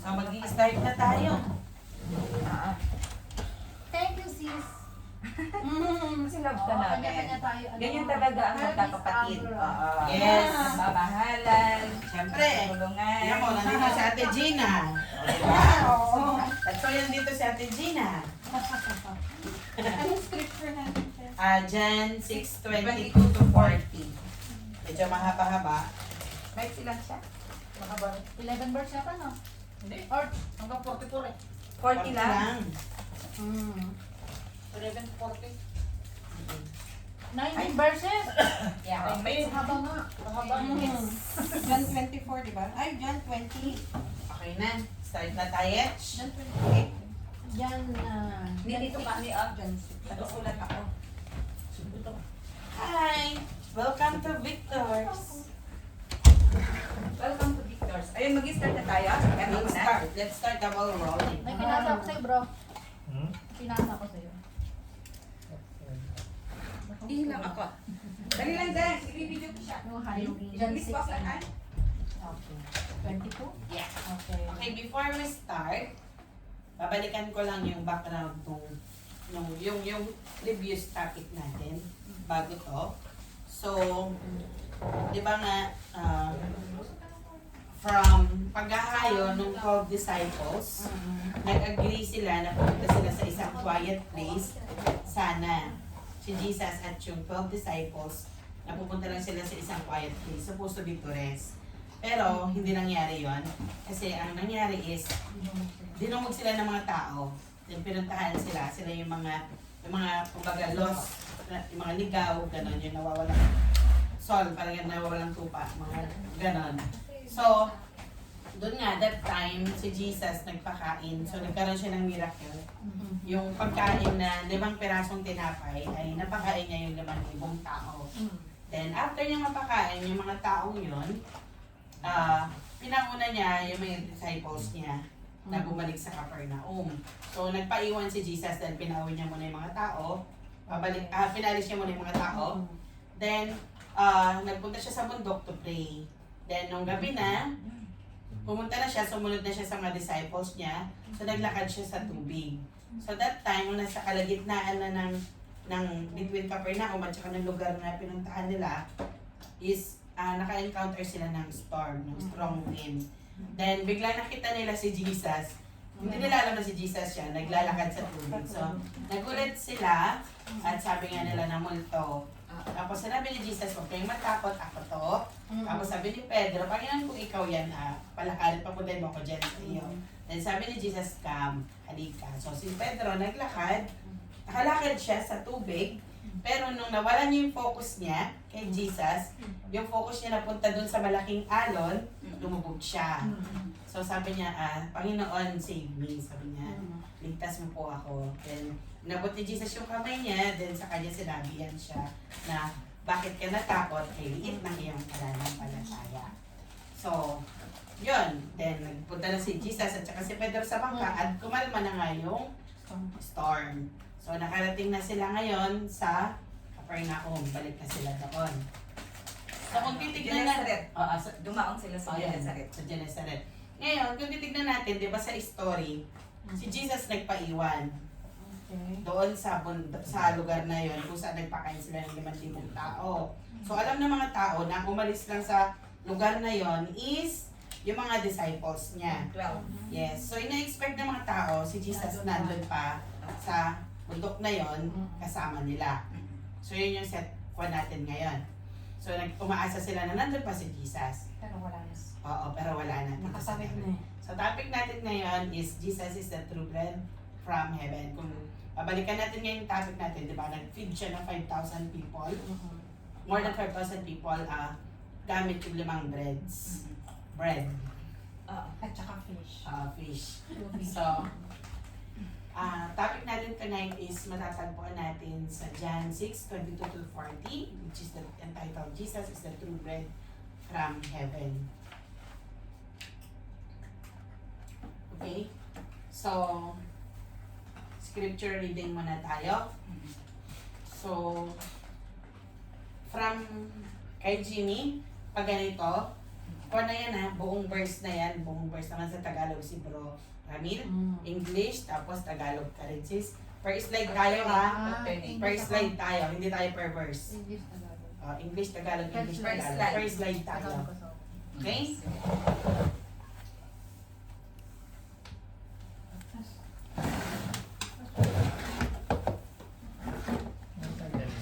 So, mag-i-start na tayo. Thank you, sis. Kasi love ka namin. Kanya-kanya tayo. Ganyan talaga ang magkakapatid. Yes. Mamahalan. Siyempre. Tulungan. Yan mo, nandito si Ate Gina. O, diba? At so, yan dito si Ate Gina. Anong scripture natin, Chef? John 6:22 to 40. Medyo mahaba-haba. May silang siya. 11 verse yata, no? Hindi. Or hanggang 44 eh. 40 lang. 11:40. 19 verses. Yeah. May Haba nga. Haba nga. John 24, di ba? Ay, John 20. Okay na. Start na tayo. John 28. John, Nandito kami John. Nagsusulat ako. Hi! Welcome to Victor's. Welcome to Victor's. Ayun, mag-start na tayo. Let's start the ball rolling. may pinasa ako sa'yo, bro. Pinasa ako sa'yo. Hindi lang ako. Dali lang din. I-video ko siya. Yung hayong John 6, Please, boss, ano? Okay. 22? Yeah. Okay. Okay, before we start, babalikan ko lang yung background yung previous topic natin bago to. So, di ba nga, from paghahayo ng 12 disciples, nag-agree sila na pumunta sila sa isang quiet place. Sana si Jesus at yung 12 disciples, na pupunta lang sila sa isang quiet place, supposed to be to rest. Pero, hindi nangyari yon kasi ang nangyari is, dinumog sila ng mga tao. Then pinuntahan sila yung mga kumbaga lost, yung mga ligaw, gano'n, yung nawawalang soul, parang nawawalang tupa, mga gano'n. So, doon nga, that time, si Jesus nagpakain. So, nagkaroon siya ng miracle. Yung pagkain na 5 pirasong tinapay, ay napakain niya yung 5,000 tao. Then, after niya mapakain yung mga taong yun, pinanguna niya yung mga disciples niya na bumalik sa Capernaum. So, nagpaiwan si Jesus, then pinauwi niya muna yung mga tao. Pinalis niya muna yung mga tao. Then, nagpunta siya sa bundok to pray. Then, nung gabi na, pumunta na siya, sumunod na siya sa mga disciples niya. So, naglakad siya sa tubig. So, that time, nung nasa kalagitnaan na ng between Capernaum at saka ng lugar na pinuntahan nila, is naka-encounter sila ng storm, ng strong wind. Then, bigla nakita nila si Jesus. Hindi nila alam na si Jesus siya, naglalakad sa tubig. So, nagulat sila at sabi nga nila na multo. Tapos sinabi ni Jesus, huwag kayong matakot, ako to. Tapos sabi ni Pedro, Panginoon kung ikaw yan, palakarin, papuntahin mo ko dyan sa iyo. Then sabi ni Jesus, come, halika. So si Pedro naglakad, nakalakad siya sa tubig, pero nung nawala niya yung focus niya kay Jesus, yung focus niya napunta dun sa malaking alon, lumubog siya. So sabi niya, Panginoon, save me. Sabi niya, ligtas mo po ako. Then, nabot ni Jesus yung kamay niya, then sa kanya sinabihan siya na bakit ka natakot, kay liit ng iyong pananampalataya. So, yun. Then, nagpunta na si Jesus at saka si Pedro sa bangka at kumalma na nga yung storm. So, nakarating na sila ngayon sa Capernaum. Balik na sila doon. So, kung titignan natin, Dumaong sila sa Genesaret. sa Genesaret. Ngayon, kung titignan natin, di ba sa story, si Jesus nagpaiwan doon sa lugar na yon kung saan nagpakain sila ng 5,000 tao. So alam ng mga tao na umalis lang sa lugar na yon is yung mga disciples niya. 12. Yes. So ina-expect ng mga tao si Jesus nandun pa sa bundok na yon kasama nila. So yun yung set for natin ngayon. So umaasa sila na nandun pa si Jesus. Pero wala na. Oo, pero wala na. Nakasabit na eh. So topic natin ngayon is Jesus is the true bread from heaven. Kung babalikan natin ngayon yung topic natin, di ba? Nag-feed siya ng 5,000 people. More than 5,000 people, gamit yung 5 breads. Bread. At saka fish. Fish. So, topic natin tonight is matatagpuan natin sa John 6:22-40, which is entitled, Jesus is the true bread from heaven. Okay? So, scripture reading muna tayo. So, from kay Jimmy, pag ganito, Kung na yan ha, buong verse na yan, buong verse naman sa Tagalog si Bro Ramil, English, tapos Tagalog ka rin sis. Per slide tayo ha, per slide tayo, hindi tayo per verse. English Tagalog. English, Tagalog, English, Per Tagalog. slide. Per slide tayo. Tagalog ko so. Okay? Anong title niya?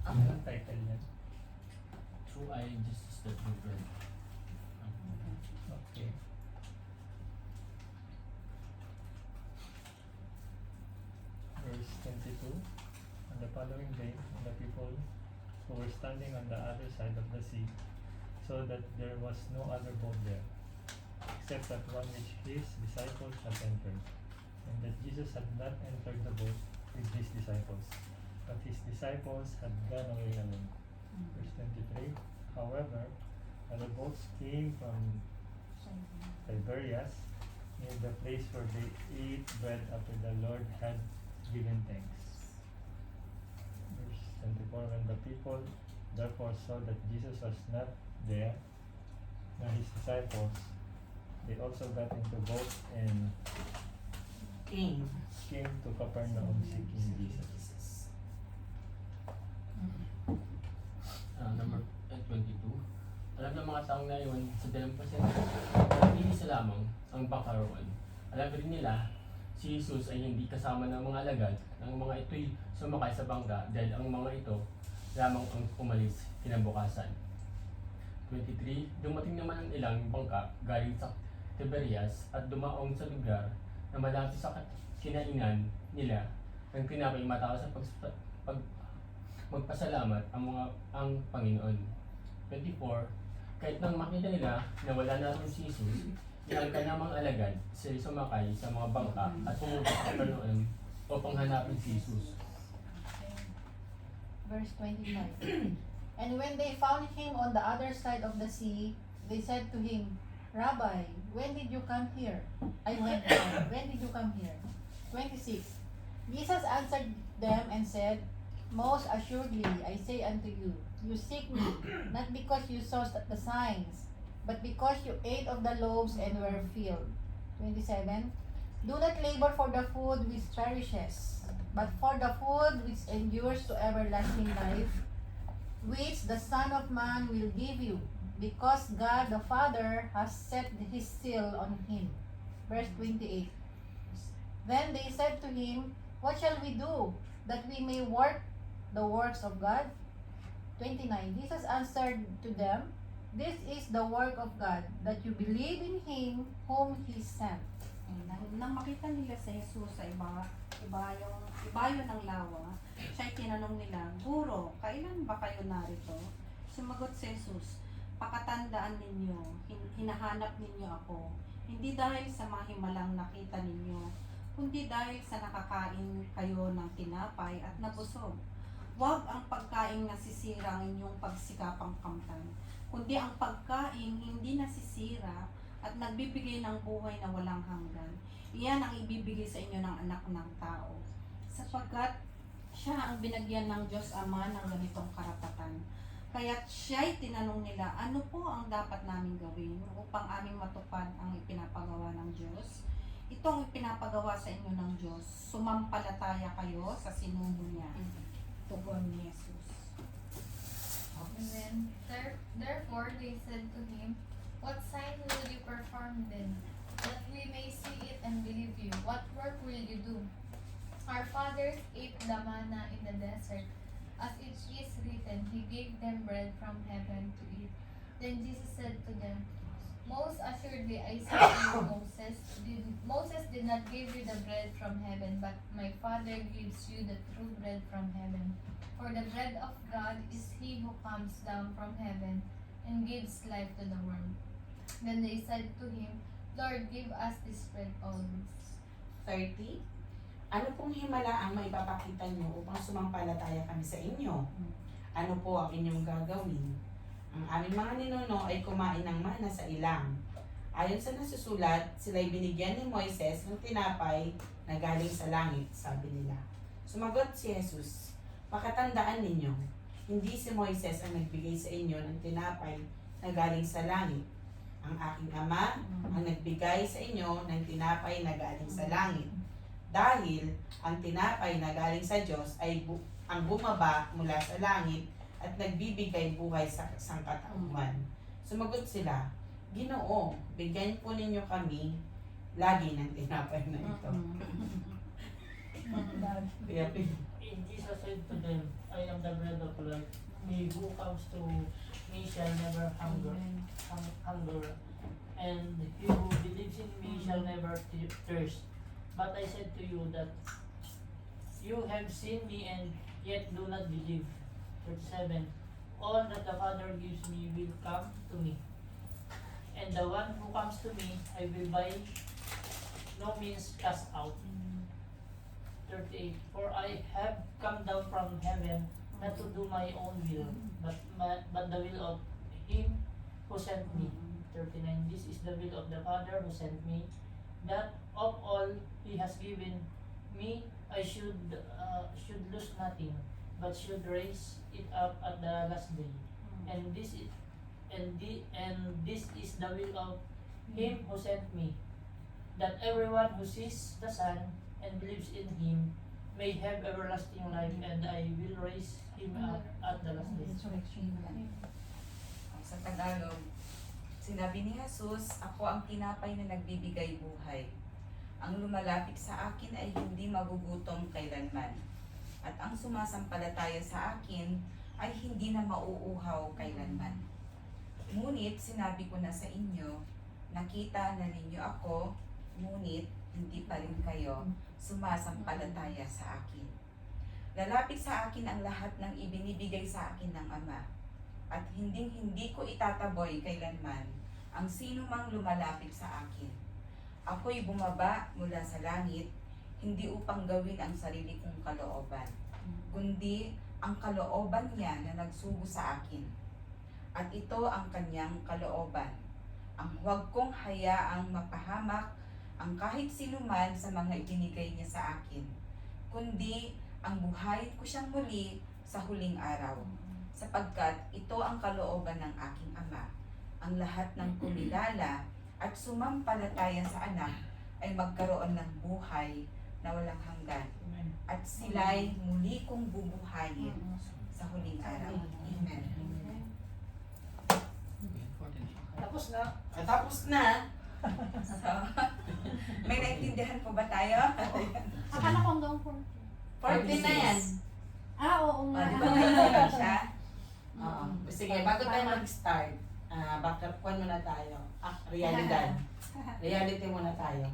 Anong title niya? True I justice that we bread. Okay. Verse 22. On the following day, the people who were standing on the other side of the sea saw that there was no other boat there, except that one which his disciples had entered, and that Jesus had not entered the boat with his disciples, but his disciples had gone away alone. Verse 23. However, when the boats came from Tiberias, near the place where they ate bread after the Lord had given thanks. Verse 24. When the people therefore saw that Jesus was not there, nor his disciples, they also got into boats and King. came to Capernaum seeking Jesus. Number 22. Alam ng mga taong naiwan sa dalampasan, hindi isa lamang ang bakaroon. Alam rin nila, si Jesus ay hindi kasama ng mga alagad, ng mga ito'y sumakay sa bangka dahil ang mga ito lamang ang umalis kinabukasan. 23. Dumating naman ang ilang bangka galing sa Tiberias at dumaong sa lugar na malapit sa kinainan nila ng tinapay matapos sa magpasalamat ang Panginoon. 24. Kahit nang makita nila na wala na rin si Jesus, ilang kanamang alagad sila sumakay sa mga bangka at pumunta sa Capernaum upang hanapin si Jesus. Verse 25. And when they found him on the other side of the sea, they said to him, Rabbi, when did you come here? When did you come here? 26. Jesus answered them and said, Most assuredly, I say unto you, you seek me, not because you saw the signs, but because you ate of the loaves and were filled. 27. Do not labor for the food which perishes, but for the food which endures to everlasting life, which the Son of Man will give you, because God the Father has set his seal on him. Verse 28. Then they said to him, What shall we do, that we may work the works of God? 29. Jesus answered to them, This is the work of God, that you believe in him whom he sent. Nang makita nila si Jesus sa ibayo ng lawa, siya'y tinanong nila, Guro, kailan ba kayo narito? Sumagot si Jesus, Pakatandaan ninyo, hinahanap ninyo ako, hindi dahil sa mahimalang nakita ninyo, kundi dahil sa nakakain kayo ng tinapay at nabusog. Huwag ang pagkaing nasisira ang inyong pagsikapang kamtan, kundi ang pagkaing hindi nasisira at nagbibigay ng buhay na walang hanggan. Iyan ang ibibigay sa inyo ng anak ng tao. Sapagkat siya ang binagyan ng Diyos Ama ng ganitong karapatan. Kaya't siya'y tinanong nila, ano po ang dapat namin gawin upang aming matupad ang ipinapagawa ng Diyos? Itong ipinapagawa sa inyo ng Diyos, sumampalataya kayo sa sinugo niya. Tugon ni Jesus. And then, therefore they said to him, What sign will you perform then, that we may see it and believe you? What work will you do? Our fathers ate the manna in the desert. As it is written, He gave them bread from heaven to eat. Then Jesus said to them, Most assuredly I say to you, Moses did not give you the bread from heaven, but my Father gives you the true bread from heaven. For the bread of God is he who comes down from heaven and gives life to the world. Then they said to him, Lord, give us this bread always. 30. Ano pong himala ang maipapakita nyo upang sumampalataya kami sa inyo? Ano po ang inyong gagawin? Ang aming mga ninuno ay kumain ng mana sa ilang. Ayon sa nasusulat, sila'y binigyan ni Moises ng tinapay na galing sa langit, sabi nila. Sumagot si Jesus, Pakatandaan ninyo, hindi si Moises ang nagbigay sa inyo ng tinapay na galing sa langit. Ang aking Ama ang nagbigay sa inyo ng tinapay na galing sa langit. Dahil ang tinapay na galing sa Diyos ay ang bumaba mula sa langit at nagbibigay buhay sa sangkatauhan. Sumagot sila, Ginoo, bigyan po ninyo kami lagi ng tinapay na ito. Kaya And Jesus said to them, I am the bread of life. He who comes to me shall never hunger, and he who believes in me shall never thirst. But I said to you that you have seen me and yet do not believe. 37. All that the Father gives me will come to me, and the one who comes to me I will by no means cast out. 38. For I have come down from heaven not to do my own will, but the will of him who sent me. 39. This is the will of the Father who sent me, that of all he has given me I should lose nothing, but should raise it up at the last day. And this is the will of him who sent me, that everyone who sees the Son and believes in him may have everlasting life, and I will raise him up at the last day. Sa Tagalog, sinabi ni Jesus, ako ang tinapay na nagbibigay buhay. Ang lumalapit sa akin ay hindi magugutom kailanman. At ang sumasampalataya sa akin ay hindi na mauuhaw kailanman. Ngunit sinabi ko na sa inyo, nakita na ninyo ako, ngunit hindi pa rin kayo sumasampalataya sa akin. Lalapit sa akin ang lahat ng ibinibigay sa akin ng Ama, at hindi ko itataboy kailanman ang sino mang lumalapit sa akin. Ako'y bumaba mula sa langit, hindi upang gawin ang sarili kong kalooban, kundi ang kalooban niya na nagsugo sa akin. At ito ang kanyang kalooban, ang huwag kong hayaang mapahamak ang kahit sino man sa mga ibinigay niya sa akin, kundi ang buhayin ko siyang muli sa huling araw, sapagkat ito ang kalooban ng aking Ama. Ang lahat ng kumilala at sumampalataya sa anak ay magkaroon ng buhay na walang hanggan, at sila'y muli kong bubuhayin sa huling araw. Amen. Tapos na. tapos na. So, may naintindihan po ba tayo? Akala ko hanggang 40 na yan. oo nga. Di ba naintindihan siya? Oo. Sige, bago tayo mag-start, backup one muna tayo. Realidad. Reality muna tayo.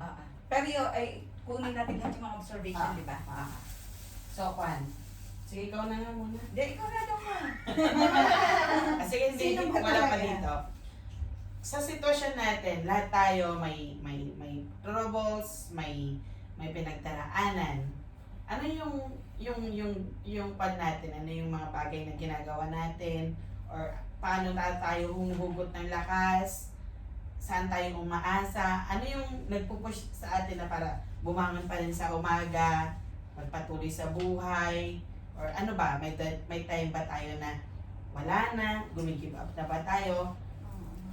Pero yun, ay kunin natin lahat yung mga observation, di ba? So, Kwan. Sige, ikaw na nga muna. Hindi, ikaw na daw mo. Sige, hindi, Sino ba wala pa talaga? dito. Sa sitwasyon natin, lahat tayo may troubles, may pinagdaraanan. Ano yung pan natin? Ano yung mga bagay na ginagawa natin? Or paano tayo humuhugot ng lakas? Saan tayo umaasa? Ano yung nagpupush sa atin na para bumangon pa rin sa umaga, magpatuloy sa buhay? Or ano ba? May time ba tayo na wala na? Gumigive up na ba tayo?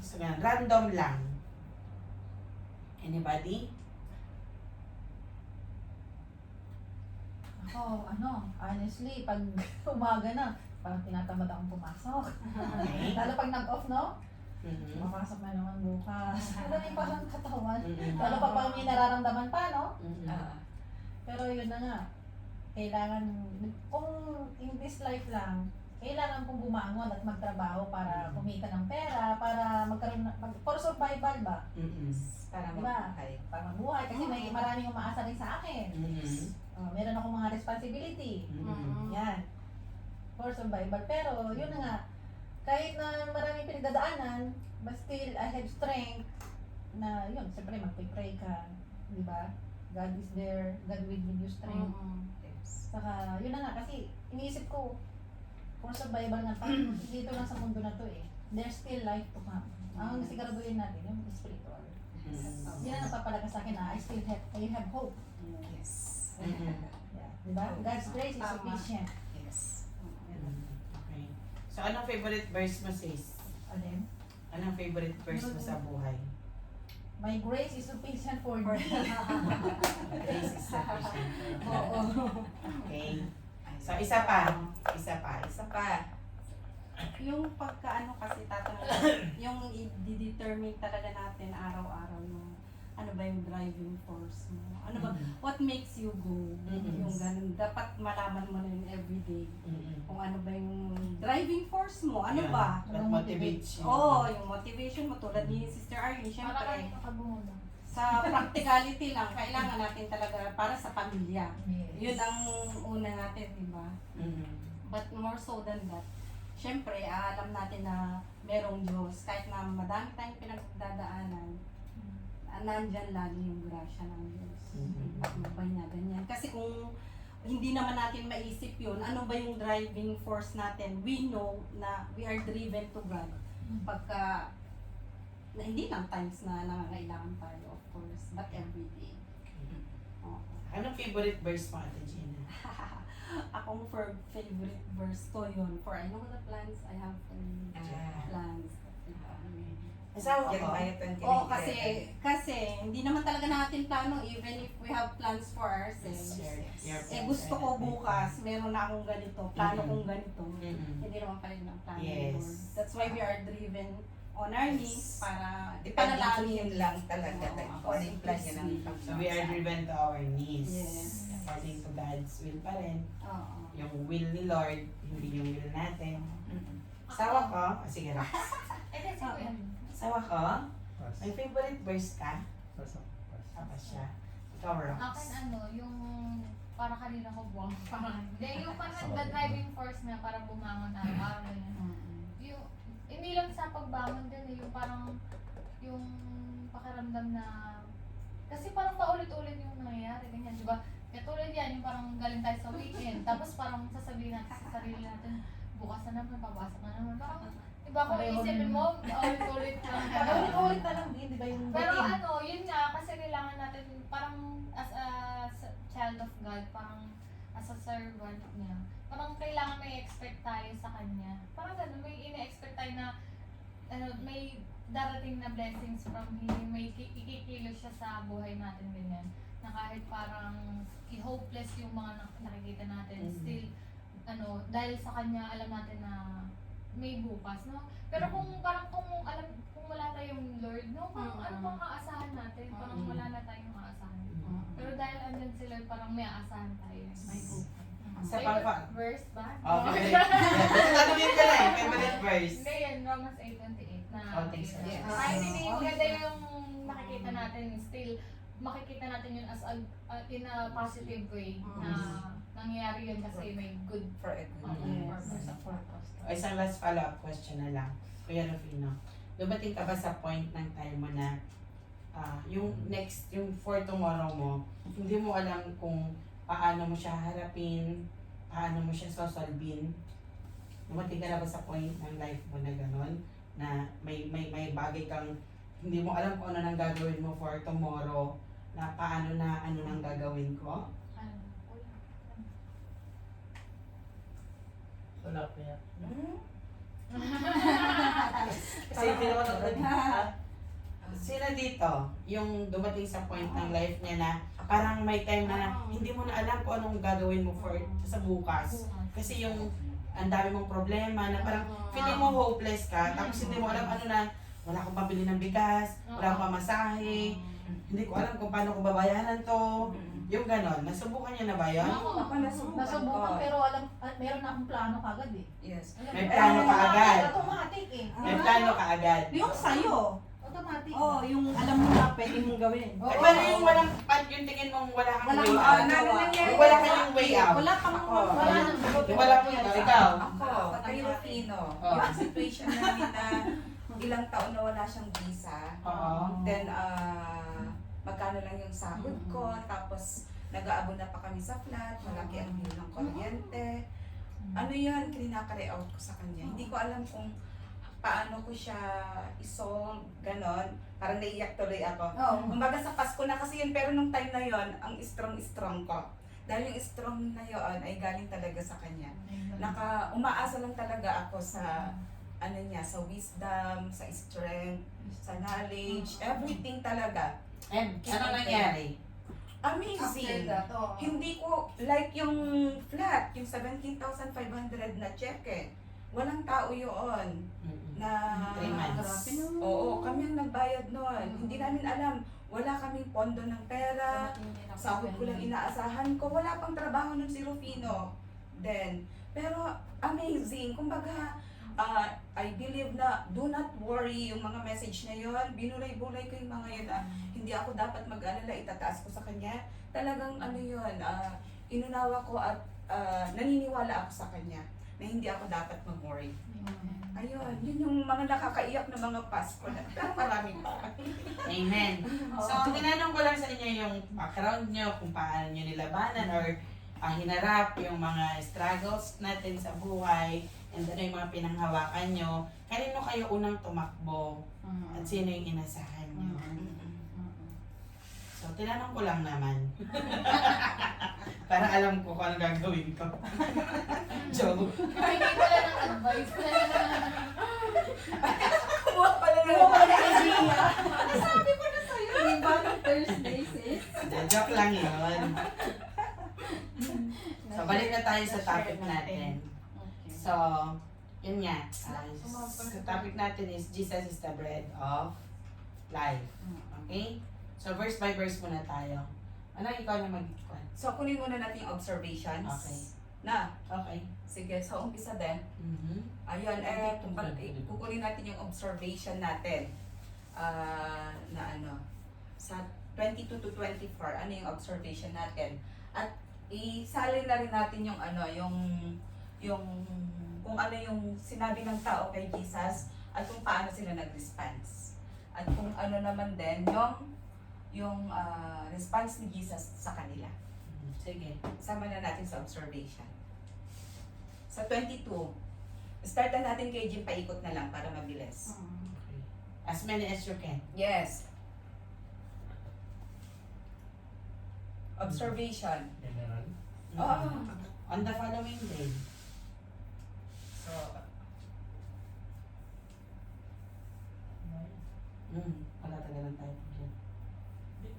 So, random lang. Anybody? Ako, honestly, pag umaga na, parang tinatamad akong pumasok. Okay. Lalo pag nag-off, no? Mhm. Mapasok na naman bukas. Ano yung parang katawan? Mhm. Lalo pa pag may nararamdaman pa, no? Mhm. Pero yun na nga, kailangan, kung in this life lang, kailangan kong bumangon at magtrabaho para kumita ng pera, para magkaroon for survival ba? Mhm. Para Diba? mabuhay. Para mabuhay. Kasi may maraming umaasa rin sa akin. Mhm. Meron akong mga responsibility. Mhm. Yan. For survival. Pero yun na nga, kahit na maraming pinagdadaanan, but still I have strength na yun, siyempre magpipray ka, di ba? God is there, God will give you strength. Yes. Saka yun na nga, kasi iniisip ko, for survival nga, parang dito lang sa mundo na to eh. There's still life to come. Ang siguraduhin natin, yung spiritual. Mhm. Yan ang nagpapalaga sa akin na I have hope. Yes. Mhm. Yeah. Di ba? God's grace is Tama. sufficient. Yes. Mhm. Okay. So, anong favorite verse mo, sis? Alin? Anong favorite verse mo sa buhay? My grace is sufficient for thee. Grace is sufficient. Oo. Okay. So, isa pa. Isa pa. Yung pagkaano kasi tatanong, yung i-determine talaga natin araw-araw yung ano ba yung driving force mo. Ano ba, what makes you go? Mhm. Yung ganun. Dapat malaman mo na yun everyday. Mm-mm. Kung ano ba yung driving force mo. Ano Yeah. ba? What motivates you? Oo, yung motivation mo tulad ni Sister Arlene, Para syempre, kayo nakabungo. sa practicality lang, kailangan natin talaga para sa pamilya. Yun ang una natin, di ba? Mm-mm. But more so than that, syempre, alam natin na merong Diyos. Kahit na madami tayong pinagdadaanan, nandyan lagi yung grasya ng Diyos. Mhm. Patnubay niya, ganyan. Kasi kung hindi naman natin maisip yun, ano ba yung driving force natin? We know na we are driven to God. Pagka, na hindi lang times na nangangailangan tayo, of course, but every day. Oo. Anong favorite verse mo, Ate Gina? Akong favorite verse ko yun. For I know the plans I have for you. Plans. Asawa ko. Jeremiah 29:11. Oo, kasi hindi naman talaga natin plano even if we have plans for ourselves. Gusto ko bukas, meron na akong ganito, plano kong ganito. Mm-mm. Hindi naman pala yun ang plano Yes. ni Lord. That's why we are driven on our knees para Depende kung panalangin. yun lang talaga. Oo, Kung ano yung plan niya ng So we are driven to our knees. Yes. According to God's will pa rin. Oo. Yung will ni Lord, hindi yung will natin. Mm-mm. Asawa ko, sige Rox. Eh, kasi ko yan. Asawa ko, Pass. may favorite verse ka? Pass. Apa siya? Ikaw, Rox. Akin yung para kanina ko buwang parang. Hindi, yung parang the driving force na para bumangon araw-araw. ganyan. Yung, hindi lang sa pagbangon din yung parang, yung pakiramdam na, kasi parang paulit-ulit yung nangyayari, ganyan, di ba? Katulad yan, yung parang galing tayo sa weekend, tapos parang sasabihin natin sa sarili natin, bukas na naman, papasok na naman, parang, di ba kung Pareho isipin rin. mo, paulit-ulit lang. Ulit na lang din, di ba yung Pero routine? yun nga, kasi kailangan natin, parang as a child of God, parang as a servant niya, parang kailangan may expect tayo sa Kanya. Parang gano'n, may ina-expect tayo na, may darating na blessings from Him, may ikikilos siya sa buhay natin, ganyan. Na kahit parang i-hopeless yung mga nakikita natin, still, dahil sa Kanya, alam natin na may bukas, no? Pero kung parang kung wala tayong Lord, no, parang ano pang aasahan natin? Parang wala na tayong aasahan. Pero dahil andyan si Lord, parang may aasahan tayo. May bukas. Sa Favorite pangka. verse ba? Oh, favorite. Tanungin ko lang, favorite verse. Hindi yan, Romans 8:28 na. Oh, thanks, sir. Yes. Kahit hindi maganda yung nakikita natin, still, makikita natin yun as in a positive way na nangyayari yun kasi may good For a good purpose. O, isang last follow-up question na lang. Kuya Rufino, dumating ka ba sa point ng time mo na yung next, yung for tomorrow mo, hindi mo alam kung paano mo siya harapin, paano mo siya sosolbin? Dumating ka na ba sa point ng life mo na gano'n? Na may bagay kang hindi mo alam kung ano nang gagawin mo for tomorrow, na paano na ano nang gagawin ko? Wala pa yan. Kasi hindi naman sino dito, yung dumating sa point ng life niya na parang may time na hindi mo na alam kung anong gagawin mo for sa bukas. Kasi yung ang dami mong problema na parang feeling mo hopeless ka, tapos hindi mo alam ano na, wala akong pambili ng bigas, wala akong pamasahe, hindi ko alam kung paano ko babayaran to. Yung ganon, nasubukan niya na ba yun? Ako nasubukan Nasubukan ko. pero meron na akong plano kagad eh. Yes. May plano ka agad. Automatic eh. May plano ka agad. Yung sa'yo, Automatic. yung alam mo na pwede mong gawin. Eh, pero yung walang, yung tingin mong wala kang Wala way kang out. magawa. Yung wala kang way out. Wala kang Wala nang Yung wala kang ikaw. Ako, kay Rufino, Oh. yung situation namin na ilang taon na wala siyang visa. Oo. Then, magkano lang yung sahod ko, tapos nag-aabon na pa kami sa flat, malaki ang bill ng kuryente. Ano yun, kinaka-re-out ko sa kanya. Hindi ko alam kung paano ko siya isolve, ganon. Parang naiyak tuloy ako. Kumbaga sa Pasko na kasi yun, pero nung time na yun, ang strong ko. Dahil yung strong na yun ay galing talaga sa kanya. Umaasa lang talaga ako sa ano niya, sa wisdom, sa strength, sa knowledge, everything talaga. And ano nangyari? Amazing! Hindi ko, like yung flat, yung 17,500 na cheque, walang tao yun Mm-mm. na 3 months. Oo, kami ang nagbayad nun. Hindi namin alam, wala kaming pondo ng pera, sahod ko lang inaasahan ko, wala pang trabaho ng si Rufino. Then, pero amazing, kumbaga, I believe na do not worry yung mga message na yun, binulay-bulay ko yung mga yun na hindi ako dapat mag-alala, itataas ko sa kanya. Talagang ano yun, inunawa ko at naniniwala ako sa kanya na hindi ako dapat mag-worry. Ayun, yun yung mga nakakaiyak na mga Pasko na, pero marami pa. Amen. So, tinanong ko lang sa inyo yung background nyo, kung paano nyo nilabanan or hinarap yung mga struggles natin sa buhay, and ano yung mga pinanghawakan nyo. Kanino kayo unang tumakbo at sino yung inasahan nyo? So, tinanong ko lang naman. Para alam ko kung ano gagawin ko. Joke. Hindi pala ng advice. Kumuha pala ng Sabi ko na sa'yo, iba ng Thursday, sis. Joke lang yun. So, balik na tayo sa topic natin. So, yun nga. Sa topic natin is Jesus is the bread of life. Okay? So, verse by verse muna tayo. Ano, ikaw na mag-ikwan? So, kunin muna natin yung observations. Okay. Na, Okay. sige, so umpisa din. Mhm. Ayun, kukunin natin yung observation natin. Na ano, sa 22 to 24, ano yung observation natin? At isalin na rin natin yung ano, yung kung ano yung sinabi ng tao kay Jesus at kung paano sila nag-response. At kung ano naman din yung response ni Jesus sa kanila. Sige. Sama na natin sa observation. Sa 22, start na natin kay Jim, paikot na lang para mabilis. Okay. As many as you can. Yes. Observation. General. Oo. On the following day. So, Palatagalan tayo dyan.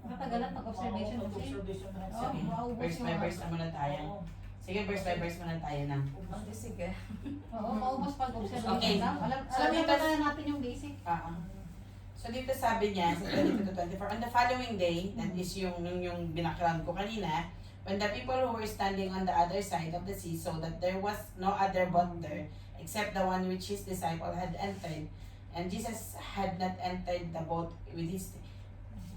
Matagalan pag-observation kasi. Observation na. Oo, Sige. maubos Verse by yung- verse na muna tayo. Sige, verse by verse muna tayo na. sige. Oo, maubos pag-observation Okay. lang. So, Alam dito- na natin yung basic. So dito sabi niya sa 22 to 24, on the following day, that is yung binackground ko kanina, when the people who were standing on the other side of the sea saw that there was no other boat there except the one which his disciple had entered, and Jesus had not entered the boat with his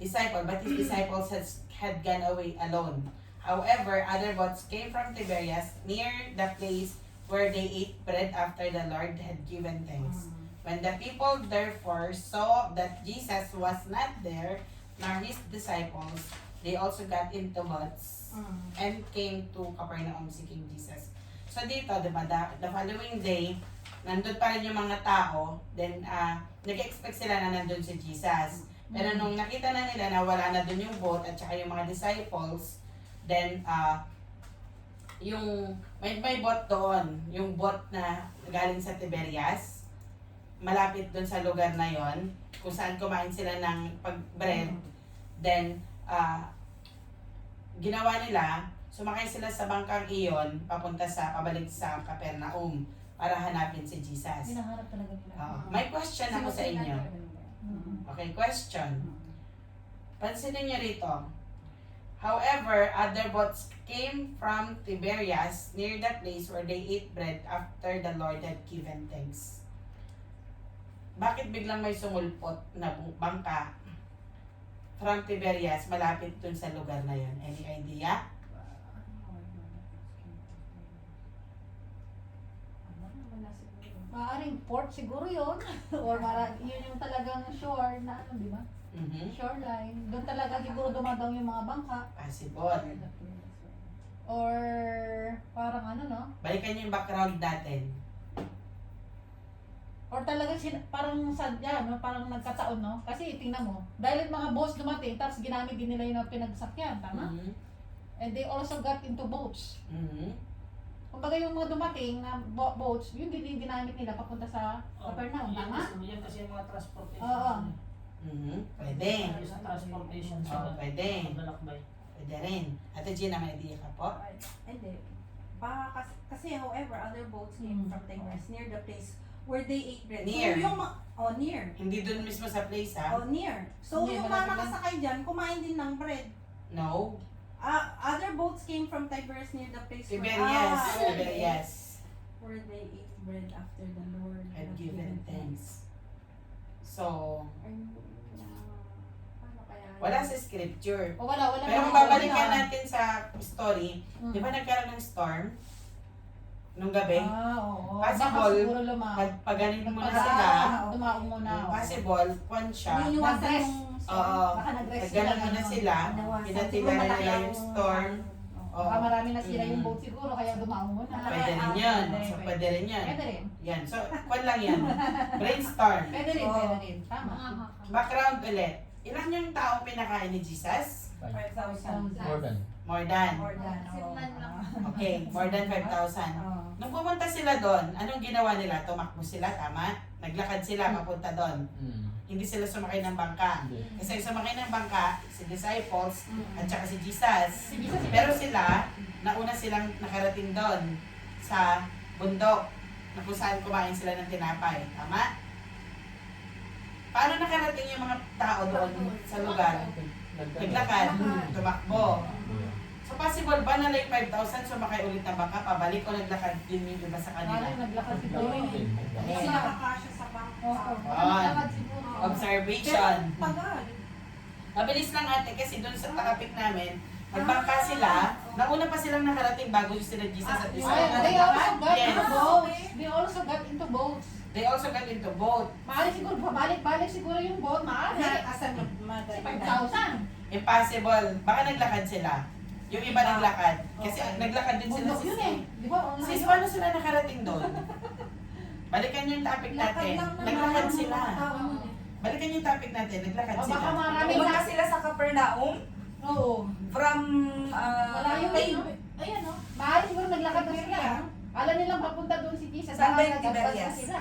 disciple, but his disciples had gone away alone. However, other boats came from Tiberias near the place where they ate bread after the Lord had given thanks. When the people therefore saw that Jesus was not there, nor his disciples, they also got into boats and came to Capernaum seeking Jesus. So dito, diba, the following day, nandun pa rin yung mga tao, then nag-expect sila na nandun si Jesus. Pero nung nakita na nila na wala na dun yung boat at saka yung mga disciples, then yung may boat doon, yung boat na galing sa Tiberias, malapit doon sa lugar na yon kung saan kumain sila ng bread. Then, ginawa nila, sumakay sila sa bangkang iyon, pabalik sa Capernaum para hanapin si Jesus. Hinahanap talaga nila. May question ako sa inyo. Okay, question. Pansinin niyo rito. However, other boats came from Tiberias near the place where they ate bread after the Lord had given thanks. Bakit biglang may sumulpot na bangka from Tiberias malapit dun sa lugar na yun? Any idea? Maaaring port siguro yun. Or yun yung talagang shore na ano, di ba? Shoreline. Doon talaga siguro dumadang yung mga bangka. Possible. Or parang ano, no? Balikan niyo yung background natin. Or talaga parang sadya, no? Parang nagkataon, no? Kasi tingnan mo, dahil yung mga boats dumating, tapos ginamit din nila yung pinagsakyan, tama? And they also got into boats. Kumbaga yung mga dumating na boats, yun din yung ginamit nila papunta sa Capernaum, tama? Yan kasi yung mga transportation. Oo. Pwede. Yung sa transportation. Pwede. Paglalakbay. Pwede rin. Ate Gina, may idea ka po? Hindi. Baka kasi however, other boats came from Tigris near the place where they ate bread. Near. So yung near. Hindi dun mismo sa place, ha? Near. So Near, yung malapit mga lang. nakasakay dyan, kumain din ng bread. No. Other boats came from Tiberias near the place Tiberias. where, Tiberias. where they ate bread after the Lord Had had given thanks. So, Paano kaya? wala sa scripture. O wala Pero mga babalikan wala. natin sa story. Di ba nagkaroon ng storm? Nung gabi? Oo. Possible, Baka siguro Paganin muna Nagpasa- sila. Dumaong muna. oo. Possible, kwan siya. Iniiwasan Nag-rest. yung Oo. Baka nag-rest Nagganon sila, muna ganun. sila. Iniwasan. Pinatila na nila yung storm. Oo. Baka marami na sila yung Mm. boat siguro, kaya dumaong muna. Pwede rin yun. So, pwede rin yun. Pwede rin. Yan. So, kwan lang yan. Brainstorm. Pwede rin, Oo. pwede rin. Tama. Background ulit. Ilan yung taong pinakain ni Jesus? 5,000. More than. More than. More than. Simlan lang. Okay, more than 5,000. Nung pumunta sila doon, anong ginawa nila? Tumakbo sila, tama? Naglakad sila papunta doon. Hindi sila sumakay ng bangka. Hindi. Kasi yung sumakay ng bangka, si disciples, at saka si Jesus. Si Jesus, Pero sila, nauna silang nakarating doon sa bundok na kung saan kumain sila ng tinapay. Tama? Paano nakarating yung mga tao doon sa lugar? Naglakad, tumakbo. So possible ba na like 5,000 sumakay ulit ng bangka, pabalik o naglakad din yung iba sa kanila? Parang naglakad siguro. Hindi sila nakakasya sa bangko. Oo. Ah. Naglakad siguro. Observation. Tagal. Mabilis lang ate kasi doon sa topic namin, nagbangka sila, nauna pa silang nakarating bago sila Jesus at They disciples. also got Yes. into boats. They also got into boats. They also got into boat. Maaari siguro, pabalik-balik siguro yung boat. Maaari. Asan Kasi madali? 5,000. Impossible. Baka naglakad sila. Yung iba naglakad. Kasi naglakad din sila Bundok sis. yun eh. Di ba? Oo nga Sis, yun. paano sila nakarating doon? Balikan yung topic natin. Naglakad sila. Balikan yung topic natin. Naglakad O baka sila. marami Pumunta na. sila sa Capernaum Oo. from Malayo yun. no? Ayan o. Maaari siguro naglakad na sila. Alam nilang papunta doon si Jesus. Saan ba Baka yung nag-advance na Tiberias? sila.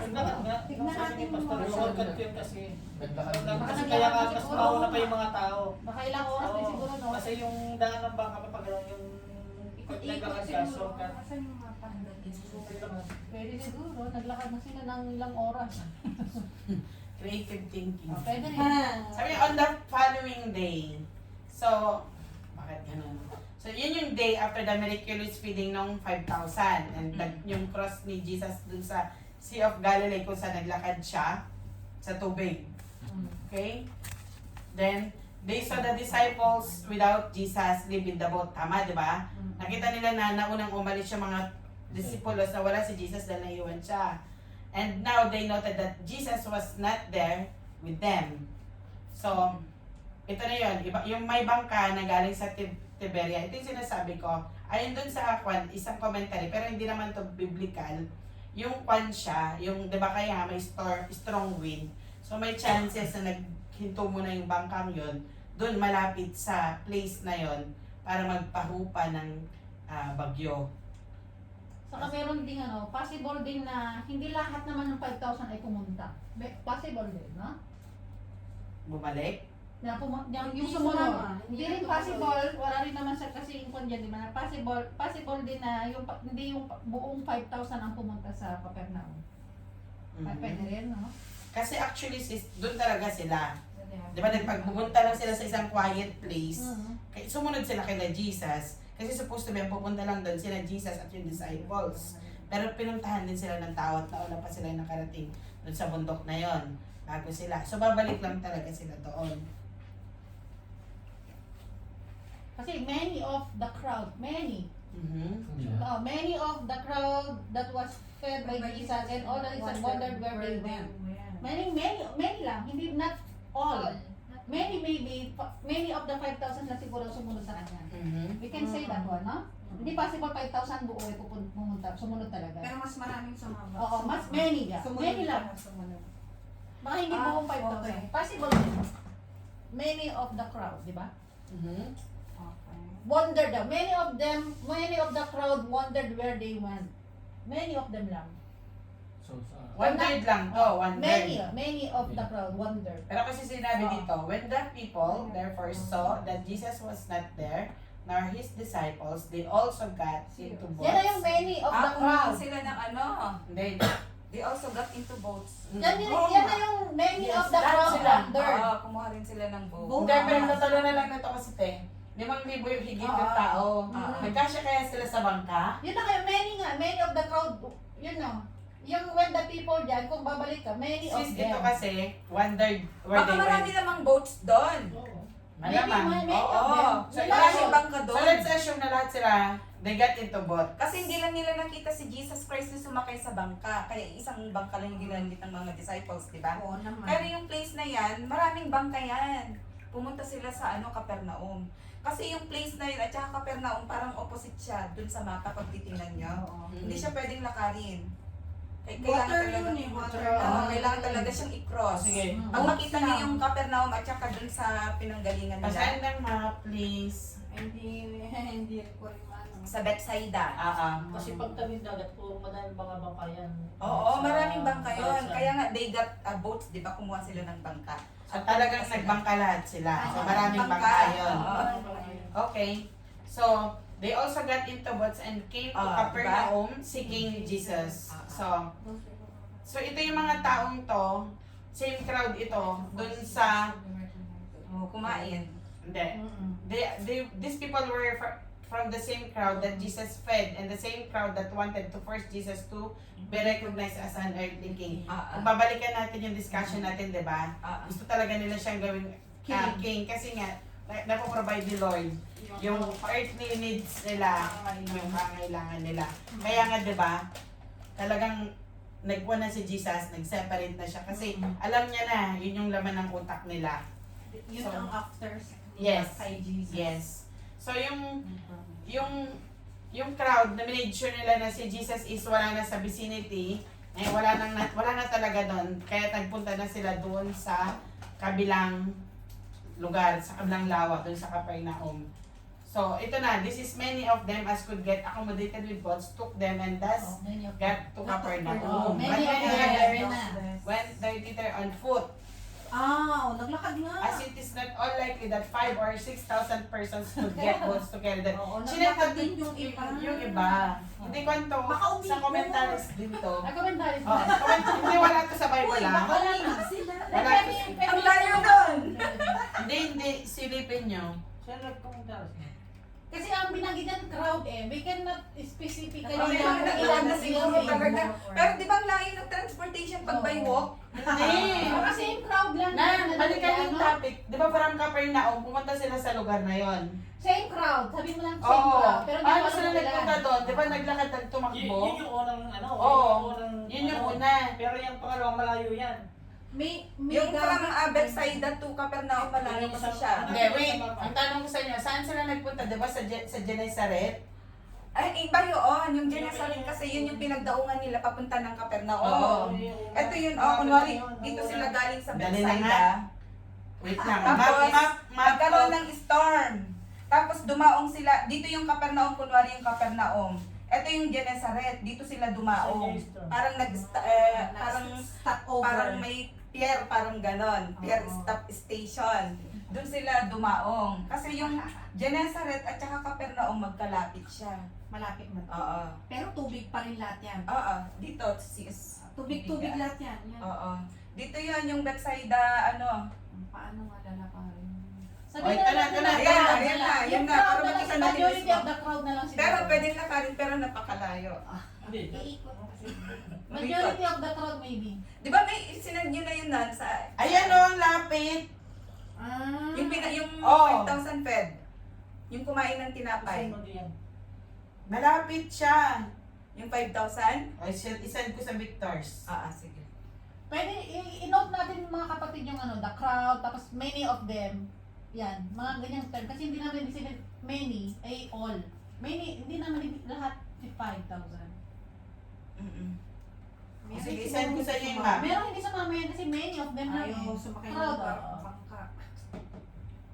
Tignan natin yung mga Shortcut yun kasi. Naglakad Kasi Baka kaya naglakad mas siguro. mauna pa yung mga tao. Baka ilang oras din Oo. siguro no. Kasi yung daan ng bangka papagalaw yung naglakad ka, shortcut. Asan yung mapa? Pwede siguro. Naglakad na sila ng ilang oras. Creative thinking. Pwede rin. Sabi niya, on the following day. So, bakit ganun? So, yun yung day after the miraculous feeding ng 5,000. And yung cross ni Jesus dun sa Sea of Galilee kung saan naglakad siya sa tubig. Okay? Then, they saw the disciples without Jesus live in the boat. Tama, di ba? Nakita nila na naunang umalis yung mga disciples na wala si Jesus dahil naiwan siya. And now they noted that Jesus was not there with them. So, ito na yun. Yung may bangka na galing sa Tiberia, ito yung sinasabi ko. Ayun dun sa isang commentary, pero hindi naman to biblical. Yung kwan siya, yung, di ba kaya may strong wind. So, may chances na naghinto muna yung bangkang yun, dun malapit sa place na yun para magpahupa ng bagyo. Saka meron din possible din na hindi lahat naman ng 5,000 ay pumunta. Possible din, no? Bumalik. Na yung Hindi sumunod. sumama. Hindi rin possible, wala rin naman sa kasi yung kwan dyan, di ba? Possible din na hindi yung buong 5,000 ang pumunta sa Capernaum. Pwede rin, no? Kasi actually, sis, doon talaga sila. Di ba, nagpagpupunta lang sila sa isang quiet place. Kaya sumunod sila kay Jesus. Kasi supposed to be, ang pupunta lang doon sila Jesus at yung disciples. Pero pinuntahan din sila ng tao at nauna pa sila nakarating doon sa bundok na yon bago sila. So babalik lang talaga sila doon. Kasi many of the crowd, many Hindi na. of the crowd that was fed by Jesus and all that is wondered where they went. Many lang, hindi not all. Many of the 5,000 na siguro sumunod sa kanya. We can say that one, no? Hindi possible 5,000 buo ay pumunta, sumunod talaga. Pero mas maraming sumama. Oo, mas many ka. Many lang. Sumunod. Baka hindi buong 5,000. Okay. Possible din. Many of the crowd, di ba? Okay. Wondered daw. Many of the crowd wondered where they went. Many of them lang. So, One third lang to, one Many third. of the crowd wondered. Pero kasi sinabi dito, when the people therefore saw that Jesus was not there, nor his disciples, they also got into Yan na yung boats. many of the Kumuha crowd. sila ng ano. Hindi. They also got into boats. Yan na yung many Yes, of the lahat crowd sila. wondered. Oo, kumuha rin sila ng boat. Hindi, pero natalo na lang na to kasi te. 5,000 yung higit yung tao. Nagkasya kaya sila sa bangka? Yun na kayo, many of the crowd, yun na. Yung when the people dyan, kung babalik ka, many of Sis, them. ito kasi, one third where Baka they marami went. namang boats doon. Malamang. Many of them. Oo. So, Wala Maraming yun. bangka So doon. let's assume na lahat sila, they got into boat. Kasi hindi lang nila nakita si Jesus Christ na sumakay sa bangka. Kaya isang bangka lang yung ginamit ng mga disciples, di ba? Oo naman. Pero yung place na yan, maraming bangka yan. Pumunta sila sa Capernaum. Kasi yung place na yun at saka Capernaum parang opposite siya dun sa mapa pag titingnan nyo. Oo. Hindi siya pwedeng lakarin. Water yun eh, water. Kailangan talaga siyang i-cross. Sige. Pag makita niyo yung Capernaum at saka dun sa pinanggalingan nila, Pasaan ng map, please. Hindi ko rin ano. sa Bethsaida. Kasi pag tabing dagat po, madaming mga bangka yan. Oo, Sa- maraming bangka yun. sa- Kaya nga, they got boats, di ba? Kumuha sila ng bangka. At talagang nagbangka lahat sila. So maraming Bangka. bangka yun. Oo. Okay. So, they also got into boats and came to Capernaum seeking Jesus. So ito yung mga taong to, same crowd ito, dun sa, Kumain. hindi. These people were from the same crowd that Jesus fed and the same crowd that wanted to force Jesus to be recognized as an earthly king. Kung babalikan natin yung discussion natin, di ba? Gusto talaga nila siyang gawing king kasi nga, napoprovide ni Lord yung earthly needs nila, yung pangailangan nila. Kaya nga, di ba, talagang nagkuha na si Jesus, nag-separate na siya kasi alam niya na, yun yung laman ng utak nila. Yun So, ang after yes. kay Jesus. Yes. So yung crowd, na minade sure nila na si Jesus is wala na sa vicinity, wala na talaga doon. Kaya nagpunta na sila doon sa kabilang lugar, sa kabilang lawa, doon sa Capernaum. So, ito na, this is many of them as could get accommodated with boats, took them and thus got to Capernaum. Many of But them went there thither on foot. Naglakad nga. As it is not all likely that 5,000 or 6,000 persons could get boats to carry them. Oo, Sinetag naglakad din yung iba. Yung iba. Hindi kwanto, Baka sa umiikot. commentaries din to. Nag-commentaries Oh, hindi wala to sa Bible lang. Wala na. Sila. Wala to. Ang layo nun! Hindi, silipin nyo. Siya nagkomentar. Kasi ang binanggit yan crowd we cannot specifically Okay, na kung ilan na siguro talaga. Pero di ba ang layo ng transportation pag by walk? Hindi. Baka same crowd lang. Balikan yung topic. Di ba parang Capernaum, pumunta sila sa lugar na yon. Same crowd. Sabi mo lang same Oo. crowd. Pero di Paano ko sila alam kung nagpunta ilan. doon? Di ba naglakad at tumakbo? Yun yung unang ano. Oo. Yung unang, Yun yung una. Pero yung pangalawang malayo yan. May Yung from gamit- Bethsaida to Capernaum, malayo kasi siya. Hindi, wait. Ang tanong ko sa inyo, saan sila nagpunta? Di ba sa Genesaret? Ay, iba yun. Yung Gennesaret kasi yun yung pinagdaungan nila papunta ng Capernaum. Oo. Ito yun, kunwari, dito sila galing sa Dali na nga. Bethsaida. Wait lang. Tapos, Map Nagkaroon ng storm. Tapos dumaong sila, dito yung Capernaum, kunwari yung Capernaum. Ito yung Gennesaret, dito sila dumaong. Parang parang stop over. parang may pier, parang ganon. Pier stop station. Doon sila dumaong. Kasi yung Gennesaret at saka Capernaum magkalapit siya. Malapit na. Oo. Pero tubig pa rin lahat yan. Oo. Dito, sis. Tubig lahat yan. Yan. Oo. Dito yun, yung Bethsaida, Paano nga lalakarin? Sabi Oy, na tala, lang tala. nila, Ayan, crowd ayan na na, lang. ayan Yung na, crowd para na lang, makita si natin majority mismo. of the crowd na lang siguro. Pero pwedeng lakarin, pero napakalayo. Hindi. Iikot. Majority of the crowd maybe. Di ba may sinad nyo na yun nun sa... Ayan o, ang lapit. Yung Oo. 5,000 fed. Yung kumain ng tinapay. Susunod yan. Malapit siya. Yung 5,000? Ay, isend ko sa Victors. Sige. Pwede i-note natin mga kapatid yung the crowd, tapos many of them. Yan, mga ganyang term. Kasi hindi naman ibig sabihin many, ay all. Many, hindi naman ibig lahat 5,000. Sige, send ko sa inyo yung map. Meron hindi sa mga kasi many of them lang. Ayaw sumakay ng Crowd, bangka.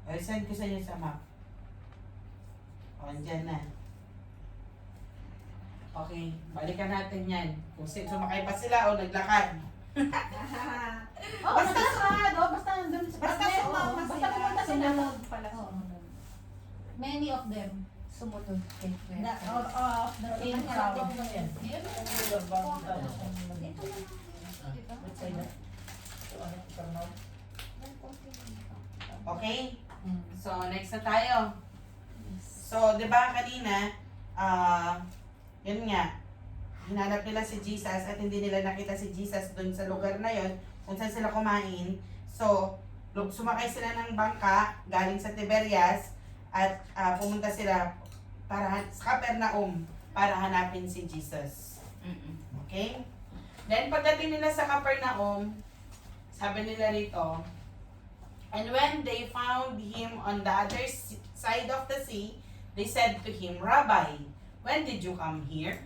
Ay, send ko sa inyo sa map. andyan na. Okay, balikan natin yan. Kung sumakay pa sila o naglakad. Oh, basta sumunod. Oh, basta nandun sa Basta karne. sumama Oh, basta sila. pumunta sila. Sumunod pala. Oo. Sumunod. Many of them sumunod kay Fred. Na- Of the in crowd. Ito let's say that. So, ano, Karnaw? Okay? Mm. So, next na tayo. So, di ba kanina, yun nga, hinanap nila si Jesus at hindi nila nakita si Jesus doon sa lugar na yon kung saan sila kumain. So, sumakay sila ng bangka galing sa Tiberias at pumunta sila sa Capernaum para hanapin si Jesus. Okay? Then, pagdating nila sa Capernaum, sabi nila rito, and when they found him on the other side of the sea, they said to him, Rabbi, when did you come here?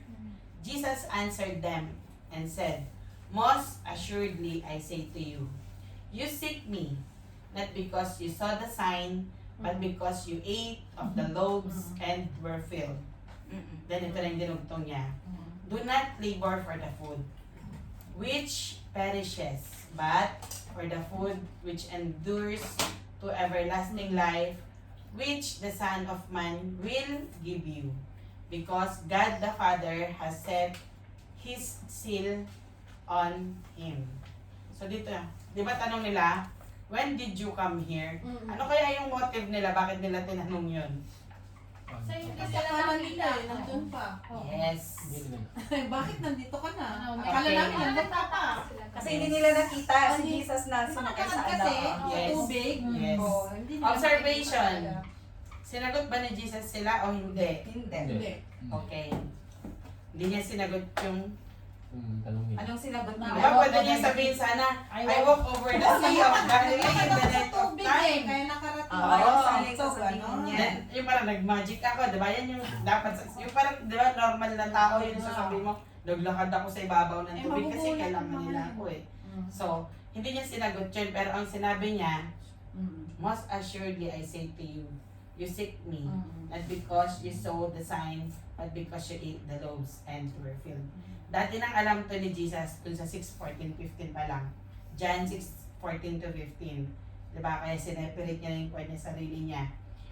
Jesus answered them and said, most assuredly I say to you, you seek me, not because you saw the sign, but because you ate of the loaves and were filled. Then ito na yung dinugtong niya. Do not labor for the food, which perishes, but for the food which endures to everlasting life, which the Son of Man will give you. Because God the Father has set His seal on Him. So dito, di ba tanong nila, when did you come here? Ano kaya yung motive nila? Bakit nila tinanong yun? So, hindi Kasi sila akala nila nakita. eh, nandun pa. Yes. Hindi nila. Bakit nandito ka na? Ano, Akala okay. namin nandun ka pa. Kasi hindi nila nakita si Jesus na sumakay sa Nakakad kasi, ano. Yes. tubig. Yes. Oh, hindi nila Observation. nakita. Sinagot ba ni Jesus sila o hindi? Hindi. Hindi. Okay. Hindi niya sinagot yung... Tanong nila. Anong sinagot Diba nila? pwede niya sabihin sana, I walk over the sea of Galilee in the Nakakad night sa of tubig eh, time. kaya nakarating. Oo, yung sana yung sasabihin niya. Then, yung parang nag-magic ako, di ba? Yan yung dapat, yung parang, di ba, normal na tao yun sasabihin mo, naglakad ako sa ibabaw ng tubig kasi magugulat kailangan naman nila yun. ako eh. So, hindi niya sinagot yun, pero ang sinabi niya, most assuredly I say to you, you seek me, not because you saw the sign, but because you ate the loaves and were filled. Dati nang alam to ni Jesus dun sa 6:14-15 pa lang. John 6:14 to 15. Diba? Kaya sineperate niya na yung kwento niya sarili niya.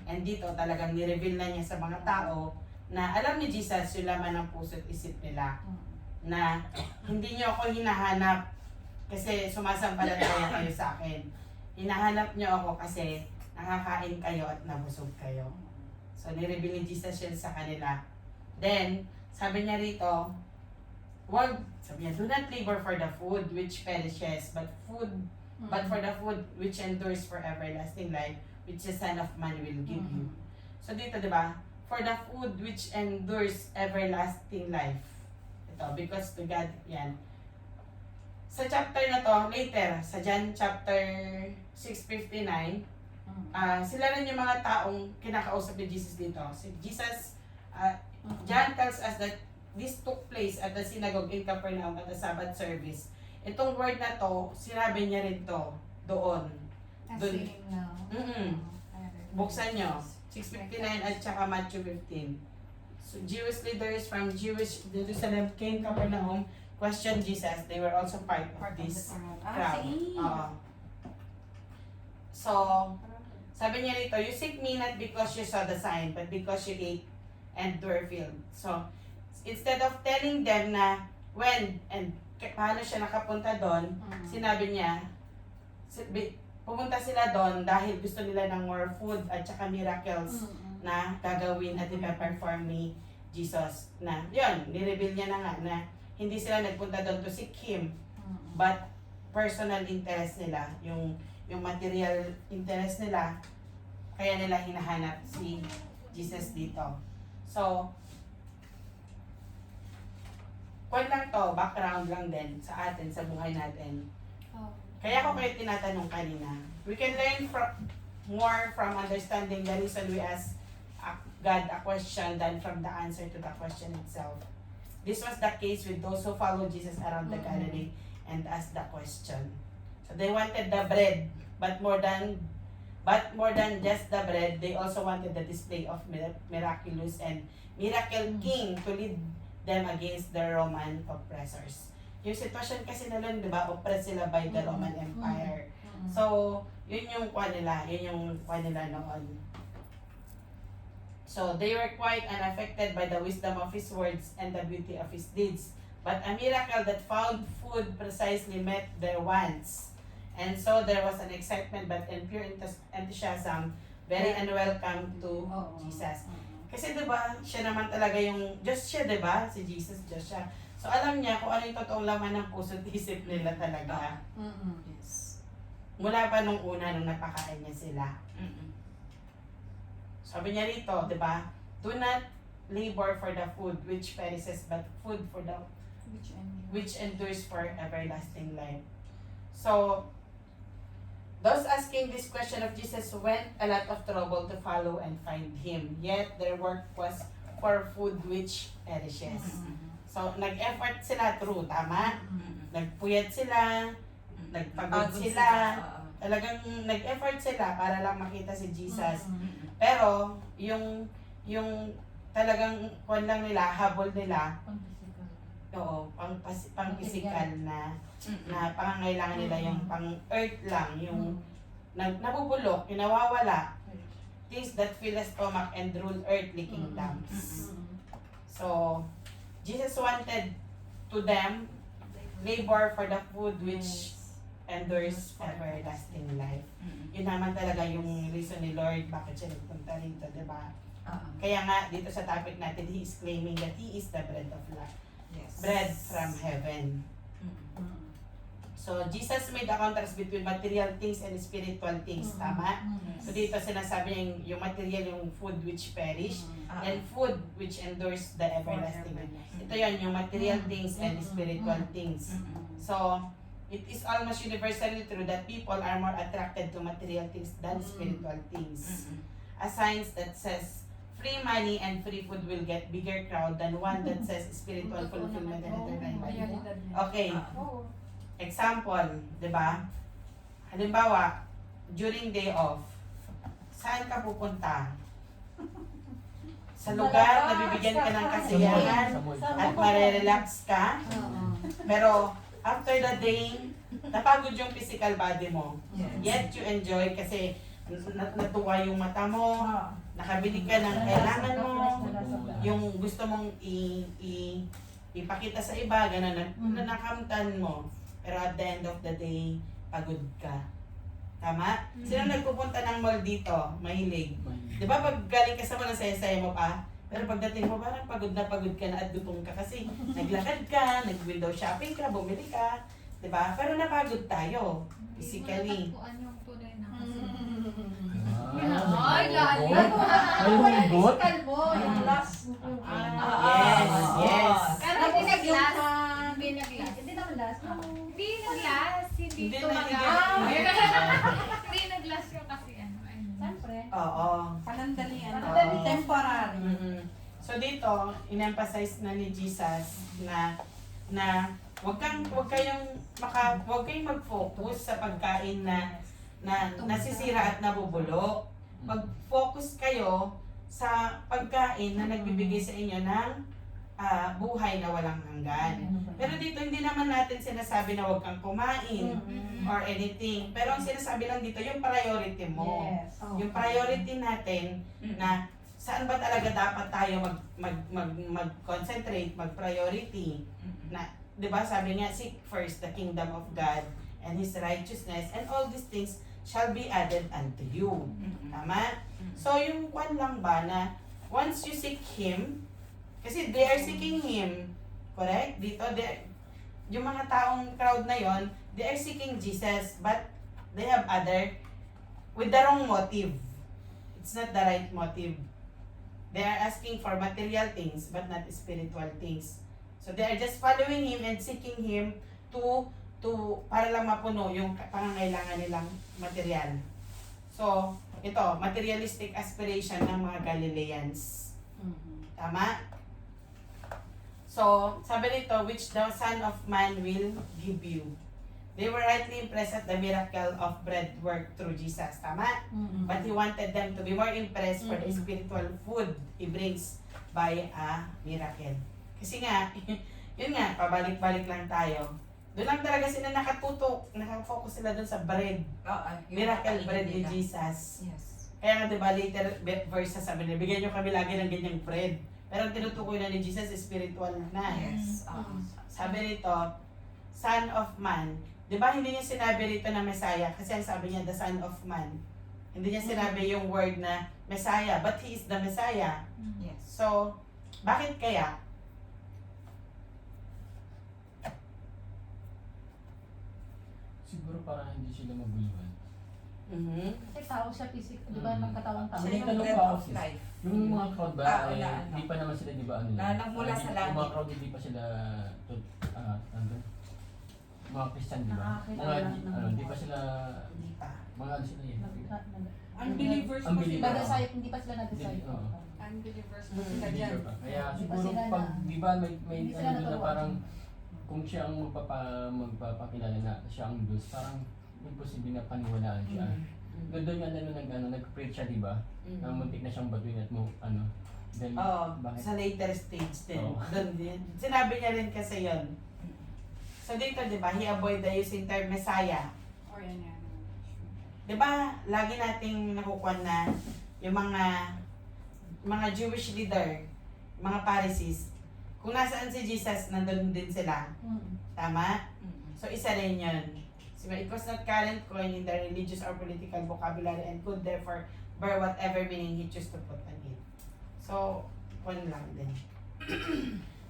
And dito talagang nireveal na niya sa mga tao na alam ni Jesus yung laman ng puso at isip nila. Na hindi niyo ako hinahanap kasi sumasampalataya kayo sa akin. Hinahanap niyo ako kasi nakakain kayo at nabusog kayo. So nireveal ni Jesus yun sa kanila. Then, sabi niya rito, sabi niya, do not labor for the food which perishes, but for the food which endures for everlasting life, which the Son of Man will give you. So dito, di ba? For the food which endures everlasting life. Ito, because to God, yan. Sa chapter na to, later, sa John chapter 6:59, sila rin yung mga taong kinakausap ni Jesus dito. Si Jesus, John tells us that this took place at the synagogue in Capernaum at the Sabbath service. Itong word na to, sinabi niya rin to doon. Doon. Buksan nyo. 6:59 at saka Matthew 15. So Jewish leaders from Jewish Jerusalem came Capernaum, questioned Jesus. They were also part of this crowd. So, sabi niya rito, you seek me not because you saw the sign, but because you ate and were filled. So, instead of telling them na when and paano siya nakapunta doon, sinabi niya, pumunta sila doon dahil gusto nila ng more food at saka miracles na gagawin at ipa-perform ni Jesus. Na, yun, nireveal niya na nga na hindi sila nagpunta doon to seek Him, but personal interest nila, yung material interest nila, kaya nila hinahanap si Jesus dito. So, lang to, background lang din sa atin, sa buhay natin. Kaya ako kayo tinatanong kanina. We can learn more from understanding the reason we ask God a question than from the answer to the question itself. This was the case with those who followed Jesus around the Galilee and asked the question. So they wanted the bread, but more than But more than just the bread, they also wanted the display of miraculous and miracle king to lead them against the Roman oppressors. Yung sitwasyon kasi nila, di ba, oppressed sila by the Roman Empire. So, yun yung kuha nila noon. So, they were quite unaffected by the wisdom of his words and the beauty of his deeds. But a miracle that found food precisely met their wants. And so, there was an excitement but in pure enthusiasm, very unwelcome to Jesus. Kasi diba, siya naman talaga yung, Diyos siya diba? Si Jesus, Diyos siya. So, alam niya kung ano yung totoong laman ng puso at isip nila talaga. Yes. Mula pa nung una, nung napakain niya sila. Sabi niya rito, di ba? Do not labor for the food which perishes, but food for the which endures for everlasting life. So, those asking this question of Jesus went a lot of trouble to follow and find Him. Yet, their work was for food which perishes. So, nag-effort sila through, tama? Nagpuyat sila, nagpagod sila, talagang nag-effort sila para lang makita si Jesus. Pero, yung talagang kwan lang nila, habol nila, oo, pang physical na pangangailangan nila, yung pang earth lang, yung nabubulok, yung nawawala, things that fill the stomach and rule earthly kingdoms. So, Jesus wanted to them labor for the food which endures everlasting life. Yun naman talaga yung reason ni Lord bakit siya nagpunta rito, diba? Kaya nga, dito sa topic natin, He is claiming that He is the bread of life. Yes. Bread from heaven. So, Jesus made a contrast between material things and spiritual things, tama? So, dito sinasabi niya yung material, yung food which perish, and food which endures the everlasting life. Ito yan, yung material things and spiritual things. So, it is almost universally true that people are more attracted to material things than spiritual things. A sign that says free money and free food will get bigger crowd than one that says spiritual fulfillment and eternal life. Okay. Example, di ba? Halimbawa, during day off, saan ka pupunta? Sa lugar na bibigyan ka ng kasiyahan at marerelax ka. Pero, after the day, napagod yung physical body mo. Yet you enjoy kasi natuwa yung mata mo, nakabili ka ng kailangan mo, yung gusto mong ipakita sa iba, gano'n, na nakamtan mo. Pero at the end of the day, pagod ka. Tama? Sino nagpupunta ng mall dito? Mahilig. Di ba pag galing ka sa mall, saya-saya mo pa? Pero pagdating mo, parang pagod ka na at gutom ka kasi naglakad ka, nag-window shopping ka, bumili ka. Di ba? Pero napagod tayo. Physically. Matagpuan yung tunay na kasi. Ay, lalim. Ay, hugot. Yung last. Yes. Pero hindi nag-last. Hindi nag-last. Hindi naman last. Hindi nag-last. Hindi Hindi tumagal. nag-last. Hindi nag-last yung kasi ano. Siyempre. Oo. Panandalian. Panandali. Temporary. So dito, in-emphasize na ni Jesus na wag kayong mag-focus sa pagkain na nasisira at nabubulok. Mag-focus kayo sa pagkain na nagbibigay sa inyo ng buhay na walang hanggan. Pero dito hindi naman natin sinasabi na wag kang kumain or anything. Pero ang sinasabi lang dito yung priority mo. Yes. Yung priority natin na saan ba talaga dapat tayo mag-concentrate, mag-priority. Na, 'di ba? Sabi nga, seek first the kingdom of God and His righteousness, and all these things shall be added unto you. Tama? So, yung kwan lang ba na once you seek Him, kasi they are seeking Him, correct? Dito, yung mga taong crowd na yon, they are seeking Jesus, but they have with the wrong motive. It's not the right motive. They are asking for material things, but not spiritual things. So they are just following Him and seeking Him to para lang mapuno yung pangangailangan nilang material. So, ito, materialistic aspiration ng mga Galileans. Tama? So, sabi nito, which the Son of Man will give you. They were rightly impressed at the miracle of bread work through Jesus. Tama? But he wanted them to be more impressed for the spiritual food he brings by a miracle. Kasi nga, yun nga, pabalik-balik lang tayo. Doon lang talaga sila nakatutok, nakafocus sila doon sa bread. Yung Miracle kakainin bread ni nila. Jesus. Yes. Kaya nga diba later verse sabi niya, bigyan nyo kami lagi ng ganyang bread. Pero ang tinutukoy na ni Jesus, spiritual na. Yes. Sabi nito, Son of Man. Di ba hindi niya sinabi rito na Messiah? Kasi ang sabi niya, the Son of Man. Hindi niya sinabi yung word na Messiah, but He is the Messiah. Yes. So, bakit kaya? Siguro para hindi sila maguluhan. Kasi tao siya physical, di ba? Nagkatawang tao. Siya May yung tanong bread pa ako, of sis. life. Yung mga crowd ba, hindi pa naman sila, di ba, ano Na nagmula sa Yung langit. mga crowd, hindi pa sila, ano, mga Christian, di ba? Nakakita Mga, lang ng- hindi pa sila, Hindi pa. mga ano sila yun. Unbelievers po Unbeliever. sila. Nag-decide, hindi pa sila nag-decide. Oo. Unbelievers po Mm. sila dyan. Believer pa. Kaya Hindi pa siguro sila pag, na- di ba, may hindi sila ano na naturuan. parang, kung siya ang magpapakilala na siya ang Diyos, parang imposible na paniwalaan siya. Doon nga nag-preach siya, di ba? Na muntik na siyang batuin at mo, ano. Then, Oo, bakit? sa later stage din. Oo. Doon din. Sinabi niya rin kasi yon. So dito, di ba, he avoid the using term Messiah. Or yan yan. Di ba, lagi nating nakukuha na yung mga Jewish leader, mga Pharisees, kung nasaan si Jesus, nandun din sila. Tama? So isa rin yun. So, it was not current coin in the religious or political vocabulary and could therefore bear whatever meaning he chose to put on it. So, one lang din.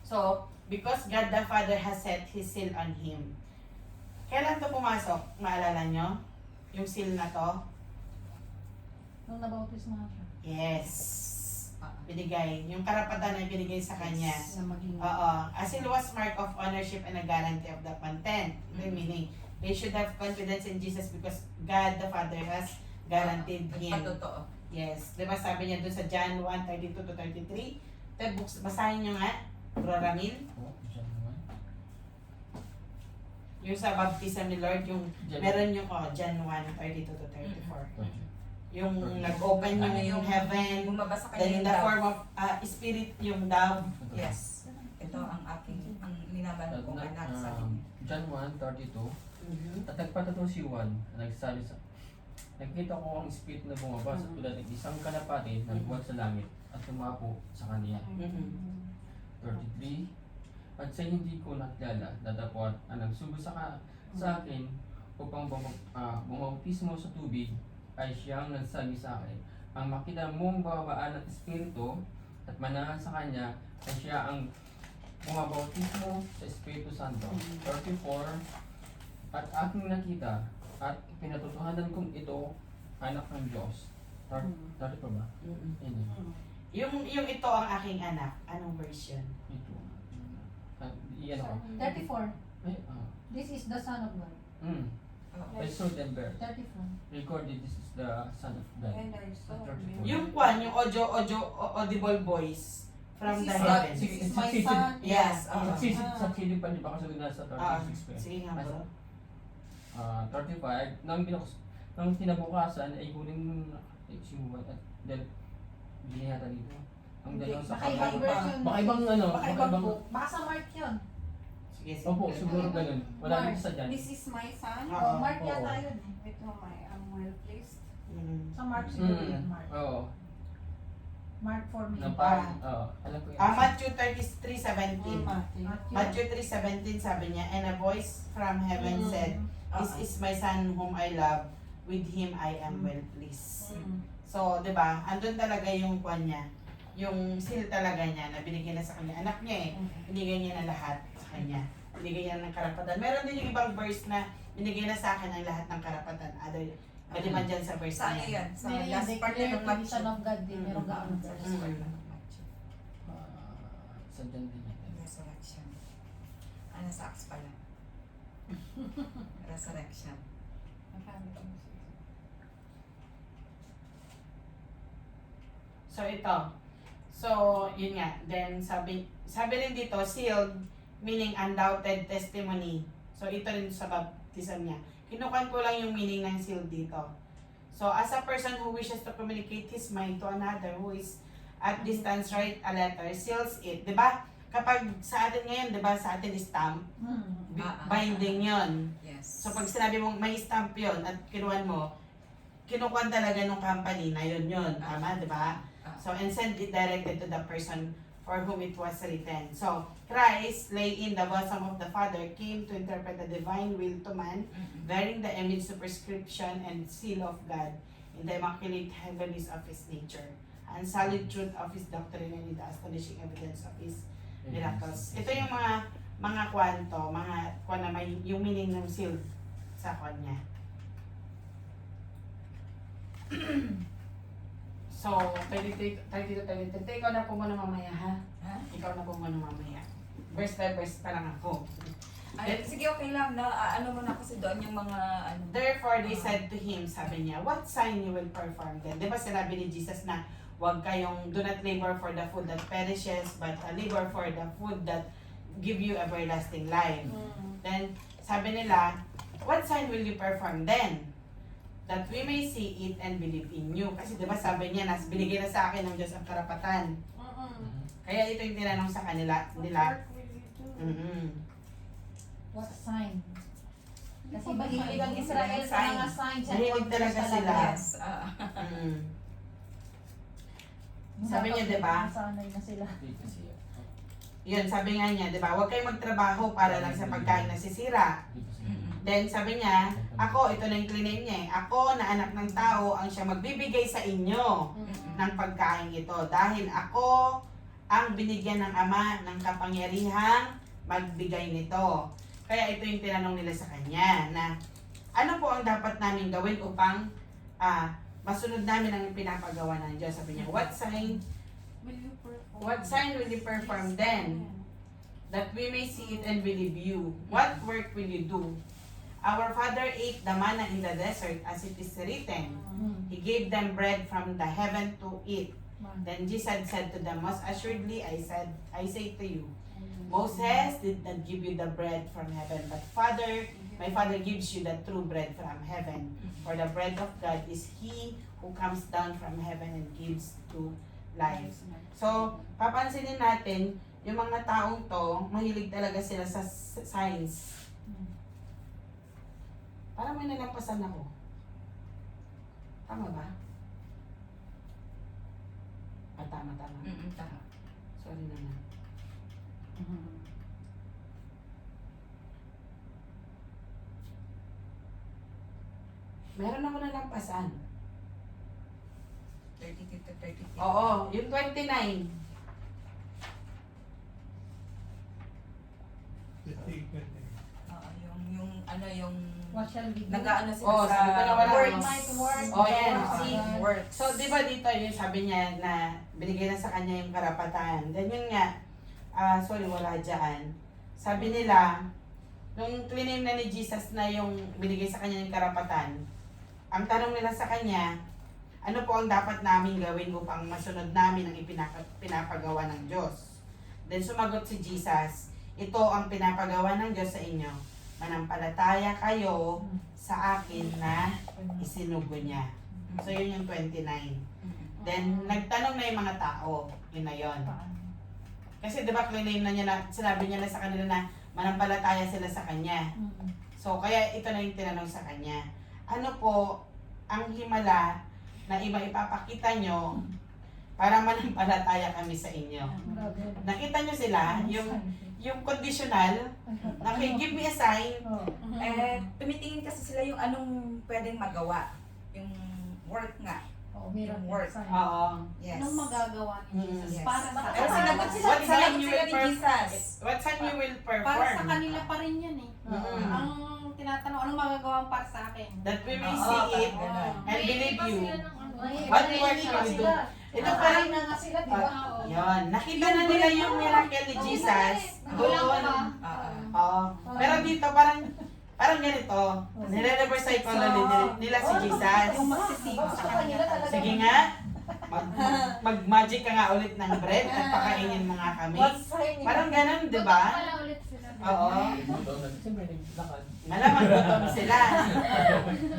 So, because God the Father has set His seal on Him. Kailan to pumasok? Maalala nyo? Yung seal na to? Nung nabautis mga siya. Yes. Binigay. Yung karapatan na binigay sa kanya. Na maging... Oo. A seal was mark of ownership and a guarantee of the content. Meaning, they should have confidence in Jesus because God the Father has guaranteed Him. Patotoo. Yes. Diba sabi niya dun sa John 1:32-33? Basahin nyo nga, Bro Ramil. Oh, siya naman. Yung sa baptism ni Lord, yung Diyan. meron yung John 1:32-34. Okay. Yung nag-open Ano yung heaven, Bumaba sa then in kanya yung the dove. form of spirit yung dove. Yes. Ito ang aking, ang linaban kong anak sa kanya. John 1:32. At nagpatato si Juan, nagsabi sa, nakita ko ang spirit na bumaba sa tulad ng isang kalapati na buwan sa langit at tumapo sa kanya. 33. At sa hindi ko nakilala, datapwat ang nagsubo sa akin upang bumautismo sa tubig ay siyang nagsabi sa akin, ang makita mong babaan ng espiritu at manahan sa kanya ay siya ang bumabautismo sa Espiritu Santo. 34. At aking nakita at pinatutuhanan kong ito anak ng Diyos. 30 pa ba? Yan yun. Yung ito ang aking anak. Anong version? Ito. Iyan ako. 34. Ay, This is the Son of God. I saw them bear. 34. Recorded, this is the Son of God. And I saw. 34. Yung yung audible voice from the This is heavens. This is my son. Yes. Saksili pa, di ba? Kasi nasa 36 pa. Sige nga bro. 35, nang kinabukasan ay huling simulan at dahil binihata dito. Ang dalawang sa Baka ibang version. Baka ibang ano, Baka ibang book. Baka sa Mark yun. Sige, sige. Opo, siguro ganun. Wala Mark. dito sa dyan. This is my son. Oo. Mark Oo. yata yun eh. Ito my I'm well pleased. Sa Mark siguro yun, Mark. Oo. Mark for me. Na parang, alam ko yun. Matthew 33:17. Matthew. Matthew 3:17 sabi niya, and a voice from heaven said, "This is my son whom I love, with him I am well pleased." So, 'di ba? Andun talaga yung kwan niya. Yung seal talaga niya na binigay na sa kanya. Anak niya eh. Binigay niya na lahat sa kanya. Binigay niya ng karapatan. Meron din yung ibang verse na binigay na sa akin ang lahat ng karapatan. Maliban dyan sa verse Sa na ano yan. yan? Sa May last part declare ng to be Son Matthew. of God din. Meron ka ang Sa verse. last part ng Matthew. Sa dyan din natin. Resurrection. Sa Acts pala. Resurrection. So, ito. So, yun nga. Then, sabi rin dito, sealed, meaning undoubted testimony. So, ito rin sa baptism niya. Kinukuhan ko lang yung meaning ng seal dito. So, as a person who wishes to communicate his mind to another who is at distance, write a letter, seals it. Diba? Kapag sa atin ngayon, diba, sa atin stamp, binding yon. Yes. So, pag sinabi mong may stamp yon at kinuhan mo, kinukuhan talaga ng company na yun. Tama, diba? So, and send it directed to the person for whom it was written. So, Christ, lay in the bosom of the Father, came to interpret the divine will to man, bearing the image, superscription, and seal of God in the immaculate heavenlies of His nature, and solid truth of His doctrine, and in the astonishing evidence of His miracles. Ito yung mga kwanto, na may yung meaning ng seal sa kanya. So, 32, ikaw na po muna mamaya, ha? Ha? Ikaw na po muna mamaya. Verse by verse pa lang ako. Ay, sige, okay lang. Ano mo na kasi doon yung mga ano. Therefore, they said to him, sabi niya, what sign you will perform then? Di ba sinabi ni Jesus na huwag kayong, do not labor for the food that perishes, but labor for the food that give you everlasting life. Then, sabi nila, what sign will you perform then? That we may see it and believe in you. Kasi di ba sabi niya, binigay na sa akin ng Diyos ang karapatan. Kaya ito yung tinanong sa kanila. What will you do? What sign? Kasi Ano ba mahilig ang sign? Israel sa mga signs and Mahilig wonders talaga sila. Yes. Sabi niya, di ba? Nasanay na sila. Yun, sabi nga niya, di ba? Huwag kayong magtrabaho para lang sa pagkain na sisira. Then sabi niya, ako, ito na yung claim niya eh. Ako na anak ng tao ang siya magbibigay sa inyo ng pagkain ito. Dahil ako ang binigyan ng Ama ng kapangyarihang magbigay nito. Kaya ito yung tinanong nila sa kanya na ano po ang dapat namin gawin upang masunod namin ang pinapagawa ng Diyos. Sabi niya, what sign will you perform then? That we may see it and believe you. What work will you do? Our father ate the manna in the desert as it is written. He gave them bread from the heaven to eat. Then Jesus said to them, most assuredly I say to you, Moses did not give you the bread from heaven, but my Father gives you the true bread from heaven. For the bread of God is He who comes down from heaven and gives true life. So, papansinin natin, yung mga taong to, mahilig talaga sila sa science. Parang may nalampasan ako. Tama ba? Tama. Tama. Sorry naman. Meron ako nalampasan. 32 to 33. Oo, yung 29. Yung What shall we do? nag-aano sila Oh, sa sabi ko na wala. works. Oh, yan. See, Works. So, di ba dito yung sabi niya na binigay na sa kanya yung karapatan. Then yun nga, sorry, wala dyan. Sabi nila, nung claim na ni Jesus na yung binigay sa kanya yung karapatan, ang tanong nila sa kanya, ano po ang dapat namin gawin upang masunod namin ang pinapagawa ng Diyos? Then sumagot si Jesus, ito ang pinapagawa ng Diyos sa inyo. Manampalataya kayo sa akin na isinugo niya. So yun yung 29. Then nagtanong na yung mga tao, yun na yun. Kasi di ba claim na niya na, sinabi niya na sa kanila na manampalataya sila sa kanya. So kaya ito na yung tinanong sa kanya. Ano po ang himala na iba ipapakita nyo para manampalataya kami sa inyo? Nakita nyo sila, yung conditional, na okay, give me a sign. Tumitingin kasi sila yung anong pwedeng magawa. Yung work nga. Meron work. Oo. Yes. Anong magagawa ni Jesus Yes. para sa Pero sinagot sila, What sign sinagot you sila will ni perform? Jesus. What sign you will perform? para sa kanila pa rin yan eh. Mm. Ang tinatanong, anong magagawa para sa akin? That we may Oo, see it ganun. and believe you. Ano, What work will you do? Ito parang, na nga sila, di ba? yun, nakita na nila yung miracle ni Jesus. Doon. Oo. Pero dito parang ganito. Nire-reverse psychology nila si Jesus. Yung magsisigo sa kanila talaga. Sige nga, mag-magic ka nga ulit ng bread at pakainin mo nga kami. What sign? Parang ganun, di ba? Pala ulit sila. Oo. Gutom na. Siyempre, naglakad. Malamang gutom sila.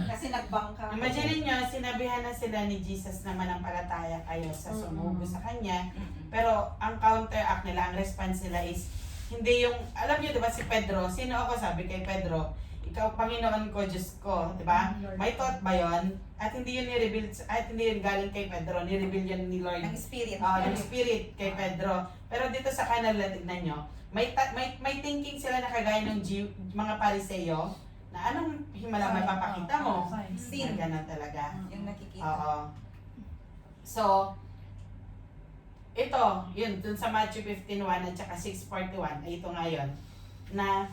Kasi nagbangka. Imagine nyo, sinabihan na sila ni Jesus na manampalataya kayo sa sumubo sa Kanya. Pero ang counteract nila, ang response nila is, hindi yung, alam niyo diba si Pedro, sino ako sabi kay Pedro, ikaw Panginoon ko, Diyos ko, diba? May thought ba yun? At hindi yun ni-reveal, at hindi yun galing kay Pedro, ni-reveal yun ni Lord. Ng spirit. Ng Spirit kay Pedro. Pero dito sa kanila, tignan nyo, may thinking sila na kagaya ng mga Pariseo, na anong himala may papakita mo? Sin. Ganun talaga. Yung nakikita. Oo. So, ito, yun, dun sa Matthew 15:1 at saka 6:41, ay ito nga yun, na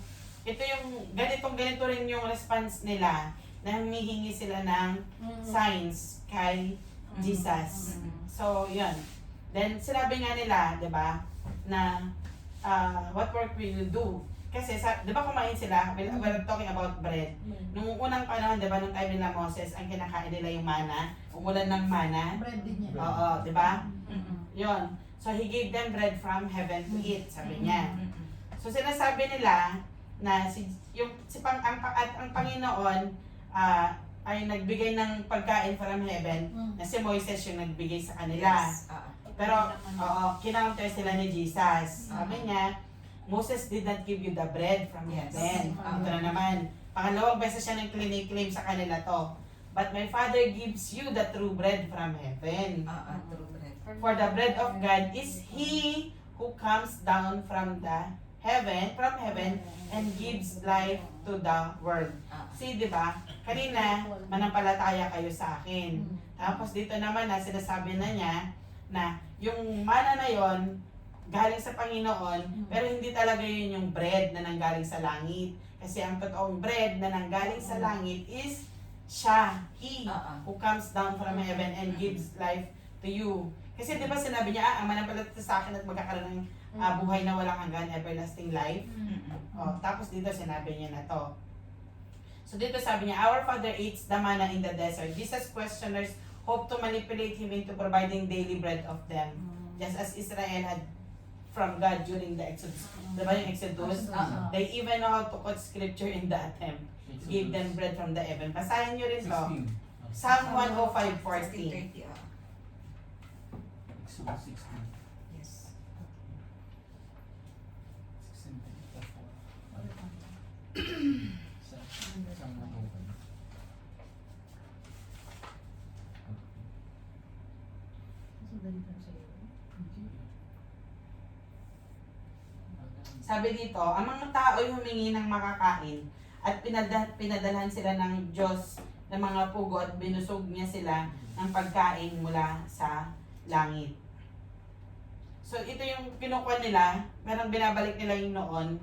ito yung, ganito rin yung response nila, na humihingi sila ng signs kay Jesus. So, yun. Then, sinabi nga nila, di ba, na what work will you do? Kasi, di ba kumain sila, we're talking about bread. Nung unang panahon, di ba, nung time nila Moses, ang kinakain nila yung mana, umulan ng mana. Bread din niya. Oo, di ba? Yun. So, He gave them bread from heaven to eat, sabi niya. So, sinasabi nila na ang Panginoon ay nagbigay ng pagkain from heaven na si Moises yung nagbigay sa kanila. Pero, kinounter sila ni Jesus. Sabi niya, Moses did not give you the bread from heaven. Ito na naman. Pangalawang beses siya nag-claim sa kanila to. But my Father gives you the true bread from heaven. True bread. For the bread of God is He who comes down from heaven and gives life to the world. See, di ba? Kanina, manampalataya kayo sa akin. Tapos dito naman na sinasabi na niya na yung mana na yon galing sa Panginoon, pero hindi talaga yun yung bread na nanggaling sa langit. Kasi ang totoong bread na nanggaling sa langit is siya, He who comes down from heaven and gives life to you. Kasi di ba sinabi niya, ang manampalataya sa akin at magkakaroon ng buhay na walang hanggan, everlasting life. Tapos dito sinabi niya na to. So dito sabi niya, our father eats the manna in the desert. Jesus' questioners hope to manipulate him into providing daily bread of them. Just as Israel had from God during the Exodus. Diba yung Exodus? They even know how to quote scripture in the attempt. Give them bread from the heaven. Basahin nyo rin to. 16. Psalm 105:14. 16:30. Exodus 16. Yes. 16:34. Saan mo open? Sabi dito, ang mga tao ay humingi ng makakain at pinadalhan sila ng Diyos ng mga pugo at binusog niya sila ng pagkain mula sa langit. So ito yung kinukuha nila, merong binabalik nila yung noon.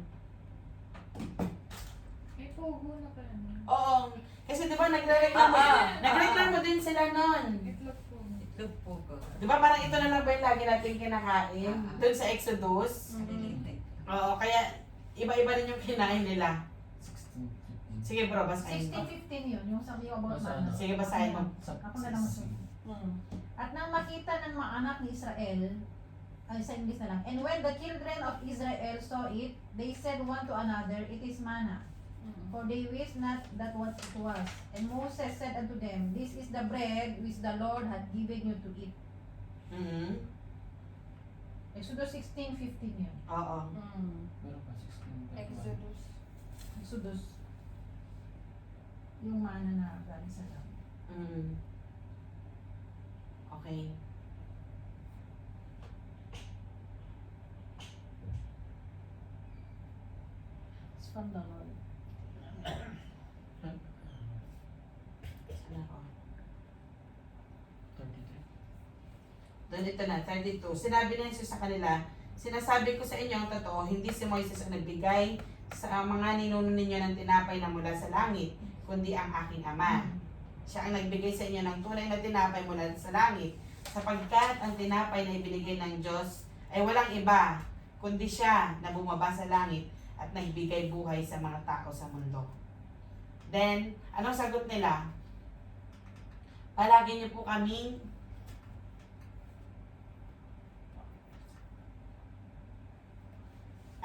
May pugo na pala nun. Oo, kasi di ba nagreklamo din sila noon. Itlog pugo. Itlog pugo. Di ba parang ito na lang ba yung lagi natin kinakain? Doon sa Exodus. Maliliit. Oo, kaya iba-iba rin yung kinain nila. 16, 15. Sige bro, basahin mo. 16:15 yun, yung sabi ko about Basahin mana. mo. Sige, basahin mo. Ako na lang masunod. At nang makita ng mga anak ni Israel, ay sa English na lang, and when the children of Israel saw it, they said one to another, it is manna. For they wist not that what it was. And Moses said unto them, this is the bread which the Lord hath given you to eat. Exodus 16:15 yun. Oo. Meron pa 16. Exodus. Exodus. Yung mana na galing sa langit. Okay. It's from the Lord. Saan ako? 33. Doon ito na, 32. Sinabi na Jesus sa kanila, sinasabi ko sa inyo ang totoo, hindi si Moises ang nagbigay sa mga ninuno ninyo ng tinapay na mula sa langit, kundi ang aking Ama. Siya ang nagbigay sa inyo ng tunay na tinapay mula sa langit, sapagkat ang tinapay na ibinigay ng Diyos ay walang iba, kundi siya na bumaba sa langit at nagbigay buhay sa mga tao sa mundo. Then, anong sagot nila? Palagi niyo po kaming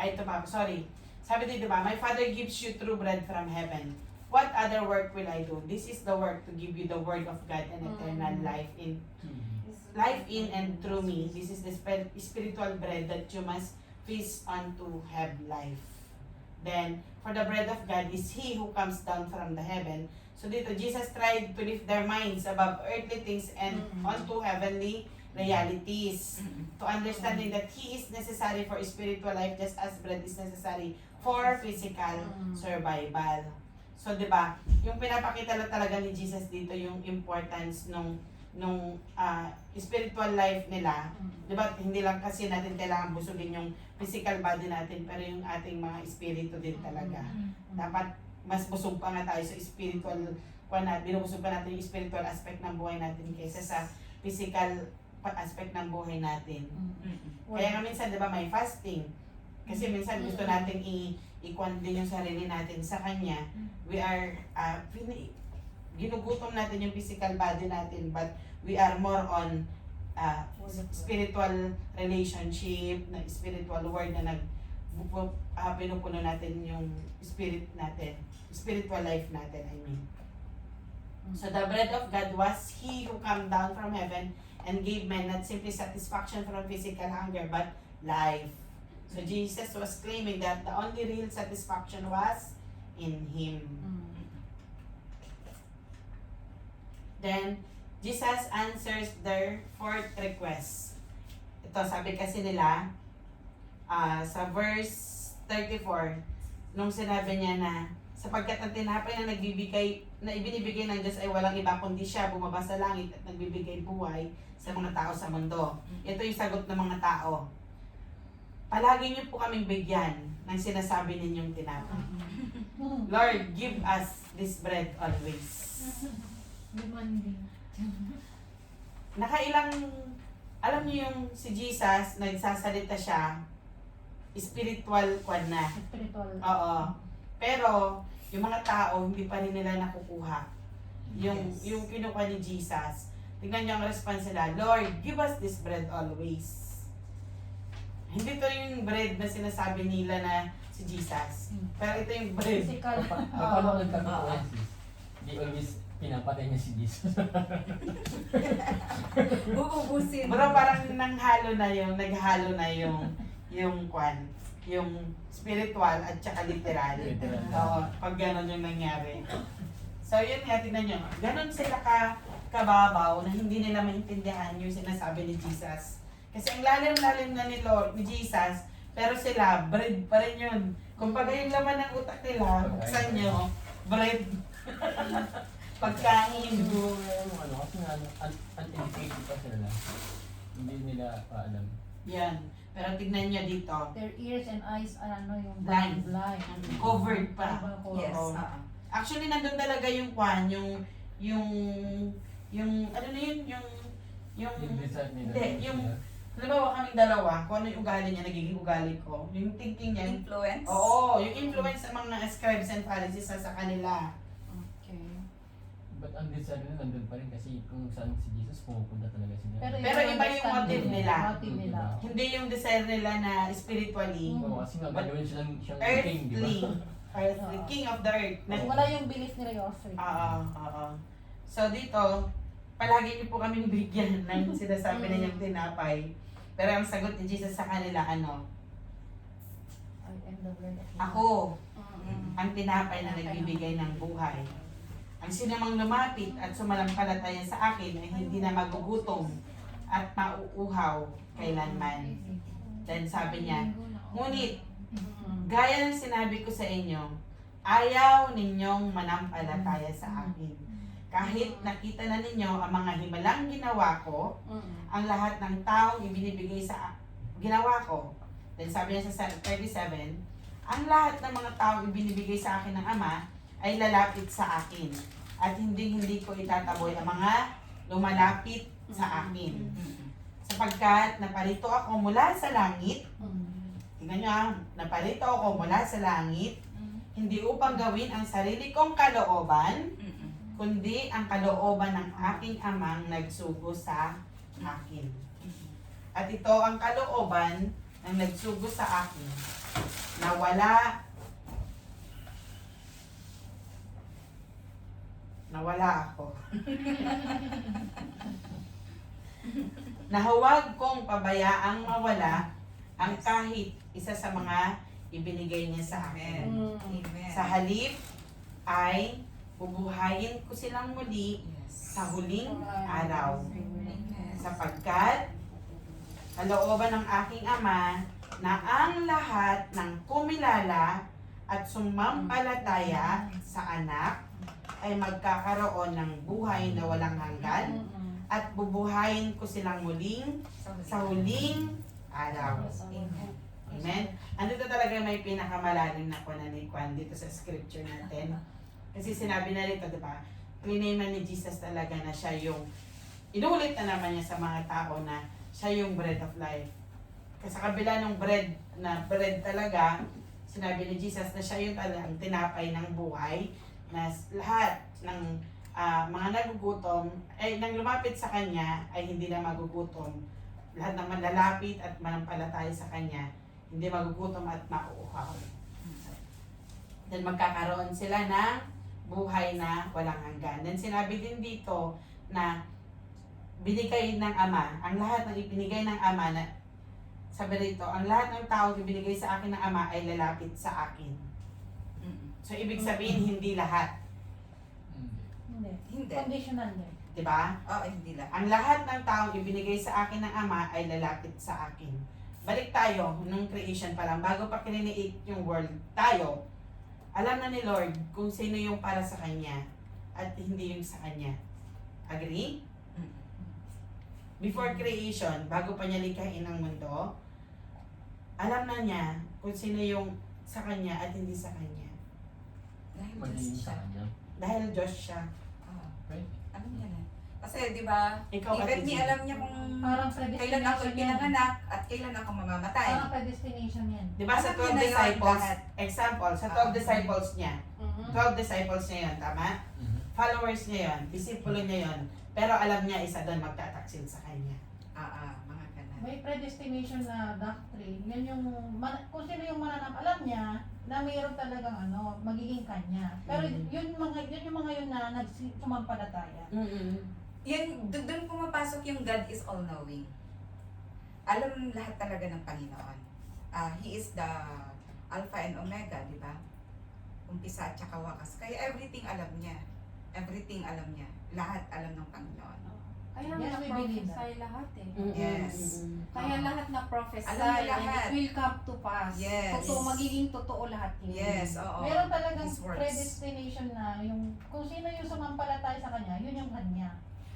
ito pa, sorry. Sabi dito, diba? My Father gives you true bread from heaven. What other work will I do? This is the work to give you the word of God and eternal life in and through me. This is the spiritual bread that you must feast on to have life. Then, for the bread of God is He who comes down from the heaven. So dito, Jesus tried to lift their minds above earthly things and onto heavenly realities. To understanding that He is necessary for spiritual life just as bread is necessary for physical survival. So, di ba, yung pinapakita lang talaga ni Jesus dito yung importance nung spiritual life nila. Di ba, hindi lang kasi natin kailangan busugin yung physical body natin, pero yung ating mga espiritu din talaga. Dapat mas busog pa nga tayo sa spiritual, binubusog pa natin yung spiritual aspect ng buhay natin kaysa sa physical aspect ng buhay natin. Kaya nga minsan, di ba, may fasting. Kasi minsan gusto natin i-kwan din yung sarili natin sa Kanya. We are, ginugutom natin yung physical body natin, but we are more on spiritual relationship, na spiritual word na pinupuno natin yung spirit natin, spiritual life natin, I mean. So the bread of God was He who came down from heaven and gave men not simply satisfaction from physical hunger, but life. So Jesus was claiming that the only real satisfaction was in Him. Then, Jesus answers their fourth request. Ito, sabi kasi nila, sa verse 34, nung sinabi niya na, sapagkat ang tinapay na ibinibigay ng Diyos ay walang iba kundi siya bumaba sa langit at nagbibigay buhay sa mga tao sa mundo. Ito yung sagot ng mga tao. Palagi niyo po kaming bigyan ng sinasabi ninyong tinapay. Lord, give us this bread always. Demanding. Alam niyo yung si Jesus, nagsasalita siya, spiritual kwan na. Spiritual. Oo. Pero, yung mga tao, hindi pa rin nila nakukuha. Yung kinukuha ni Jesus. Tingnan niyo ang response nila, Lord, give us this bread always. Hindi to yung bread na sinasabi nila na si Jesus. Pero ito yung bread. Physical. Paano nagkakaroon sis? Di always pinapatay niya si Jesus. Uubusin. Pero parang naghalo na yung kwan, yung spiritual at saka literal. Oo, pag gano'n yung nangyari. So yun nga, tingnan nyo. Ganon sila kababaw na hindi nila maintindihan yung sinasabi ni Jesus. Kasi ang lalim-lalim na ni Jesus, pero sila, bread pa rin yun. Kung pag yung laman ng utak nila, buksan nyo, bread. Pagkain. Kasi uneducated pa sila. Hindi nila paalam. Yan. Pero tignan nyo dito, Their ears and eyes are yung Blind. blind. covered pa. Yes. Oo. Actually, nandun talaga yung kwan, yung ano na yun, yung Decide nila. hindi, yung, halimbawa kaming dalawa, kung ano yung ugali niya, nagiging ugali ko, yung thinking niya, Influence? oo, yung influence ng mga scribes and Pharisees sa kanila. Okay. But ang decide nila nandun pa rin kasi kung saan si Jesus pupunta talaga sila. Pero iba yung motive nila. Motive nila. Hindi yung desire nila na spiritually, Oo, kasi nga gagawin siyang king, di ba? earthly, king of the earth. Wala yung belief nila yung authority. Oo. So dito, palagi niyo po kaming bigyan ng sinasabi na niyang tinapay. Pero ang sagot ni Jesus sa kanila, ano? I am the bread of life. Ako, ang tinapay na nagbibigay ng buhay. Ang sinamang lumapit at sumalampalataya sa akin ay hindi na magugutom at mauuhaw kailanman. Then sabi niya, ngunit, gaya ng sinabi ko sa inyo, ayaw ninyong manampalataya sa akin. Kahit nakita na ninyo ang mga himalang ginawa ko, ang lahat ng taong ibinibigay sa ginawa ko. Then sabi niya sa 37, ang lahat ng mga taong ibinibigay sa akin ng Ama ay lalapit sa akin. At hindi ko itataboy ang mga lumalapit sa akin. Sapagkat naparito ako mula sa langit, tingnan nyo naparito ako mula sa langit, hindi upang gawin ang sarili kong kalooban, kundi ang kalooban ng aking amang nagsugo sa akin. At ito ang kalooban ng nagsugo sa akin, na wala nawala ako. Nahuwag kong pabayaang mawala ang kahit isa sa mga ibinigay niya sa akin. Amen. Sa halip ay bubuhayin ko silang muli Yes. sa huling araw. Amen. Sapagkat kalooban ng aking Ama na ang lahat ng kumilala at sumampalataya sa anak ay magkakaroon ng buhay na walang hanggan at bubuhayin ko silang muling sa huling araw. Amen. Amen? Andito talaga may pinakamalalim na pananikan dito sa scripture natin. Kasi sinabi na rito, di ba? Clinaiman ni Jesus talaga na siya yung, inuulit na naman niya sa mga tao na siya yung bread of life. Kasi sa kabila ng bread talaga, sinabi ni Jesus na siya yung talagang tinapay ng buhay, na lahat ng mga nagugutom, ay nang lumapit sa Kanya, ay hindi na magugutom. Lahat ng manlalapit at manampalataya sa Kanya, hindi magugutom at mauuhaw. Then magkakaroon sila ng buhay na walang hanggan. Then sinabi din dito na binigay ng Ama, ang lahat ng ipinigay ng Ama na sabi rito, ang lahat ng tao ibinigay sa akin ng Ama ay lalapit sa akin. So ibig sabihin hindi lahat, Hindi. Hindi. Conditional din. 'di ba? Oo, hindi lang. Ang lahat ng tao ibinigay sa akin ng Ama ay lalapit sa akin. Balik tayo nung creation pa lang, bago pa kininiit yung world, tayo, alam na ni Lord kung sino yung para sa Kanya at hindi yung sa Kanya. Agree? Before creation, bago pa niya likhain ang mundo, alam na niya kung sino yung sa Kanya at hindi sa Kanya. Dahil Magiging Diyos sa siya. kanya. Dahil Diyos siya. Oo. Right? Alam niya na. Kasi di ba, Ikaw even at me, Gigi. alam niya kung Parang kailan ako predestination yan. pinanganak at kailan ako mamamatay. Parang predestination yan. Di ba sa Alam niya 12 na yun disciples, lahat. example, sa 12 disciples niya, 12 disciples niya yun, tama? Followers niya yun, disipulo niya yun, pero alam niya isa doon magtataksil sa kanya. Mga ganun. May predestination na doctrine. Yan yung, kung sino yung mananap, alam niya na mayroon talagang magiging kanya. Pero yun yung mga yun na nagsumampalataya. Yan, doon pumapasok yung God is all-knowing. Alam lahat talaga ng Panginoon. He is the Alpha and Omega, di ba? Umpisa at saka wakas. Kaya everything alam niya. Everything alam niya. Lahat alam ng Panginoon. Kaya Yes, we believe that. na-prophesy lahat eh. Yes. Kaya Oo. lahat na-prophesy Alam niya and lahat. it will come to pass. Yes. Magiging totoo lahat yun. Yes, oo. Meron talagang His words. predestination na yung kung sino yung sumampalataya sa kanya, yun yung kanya.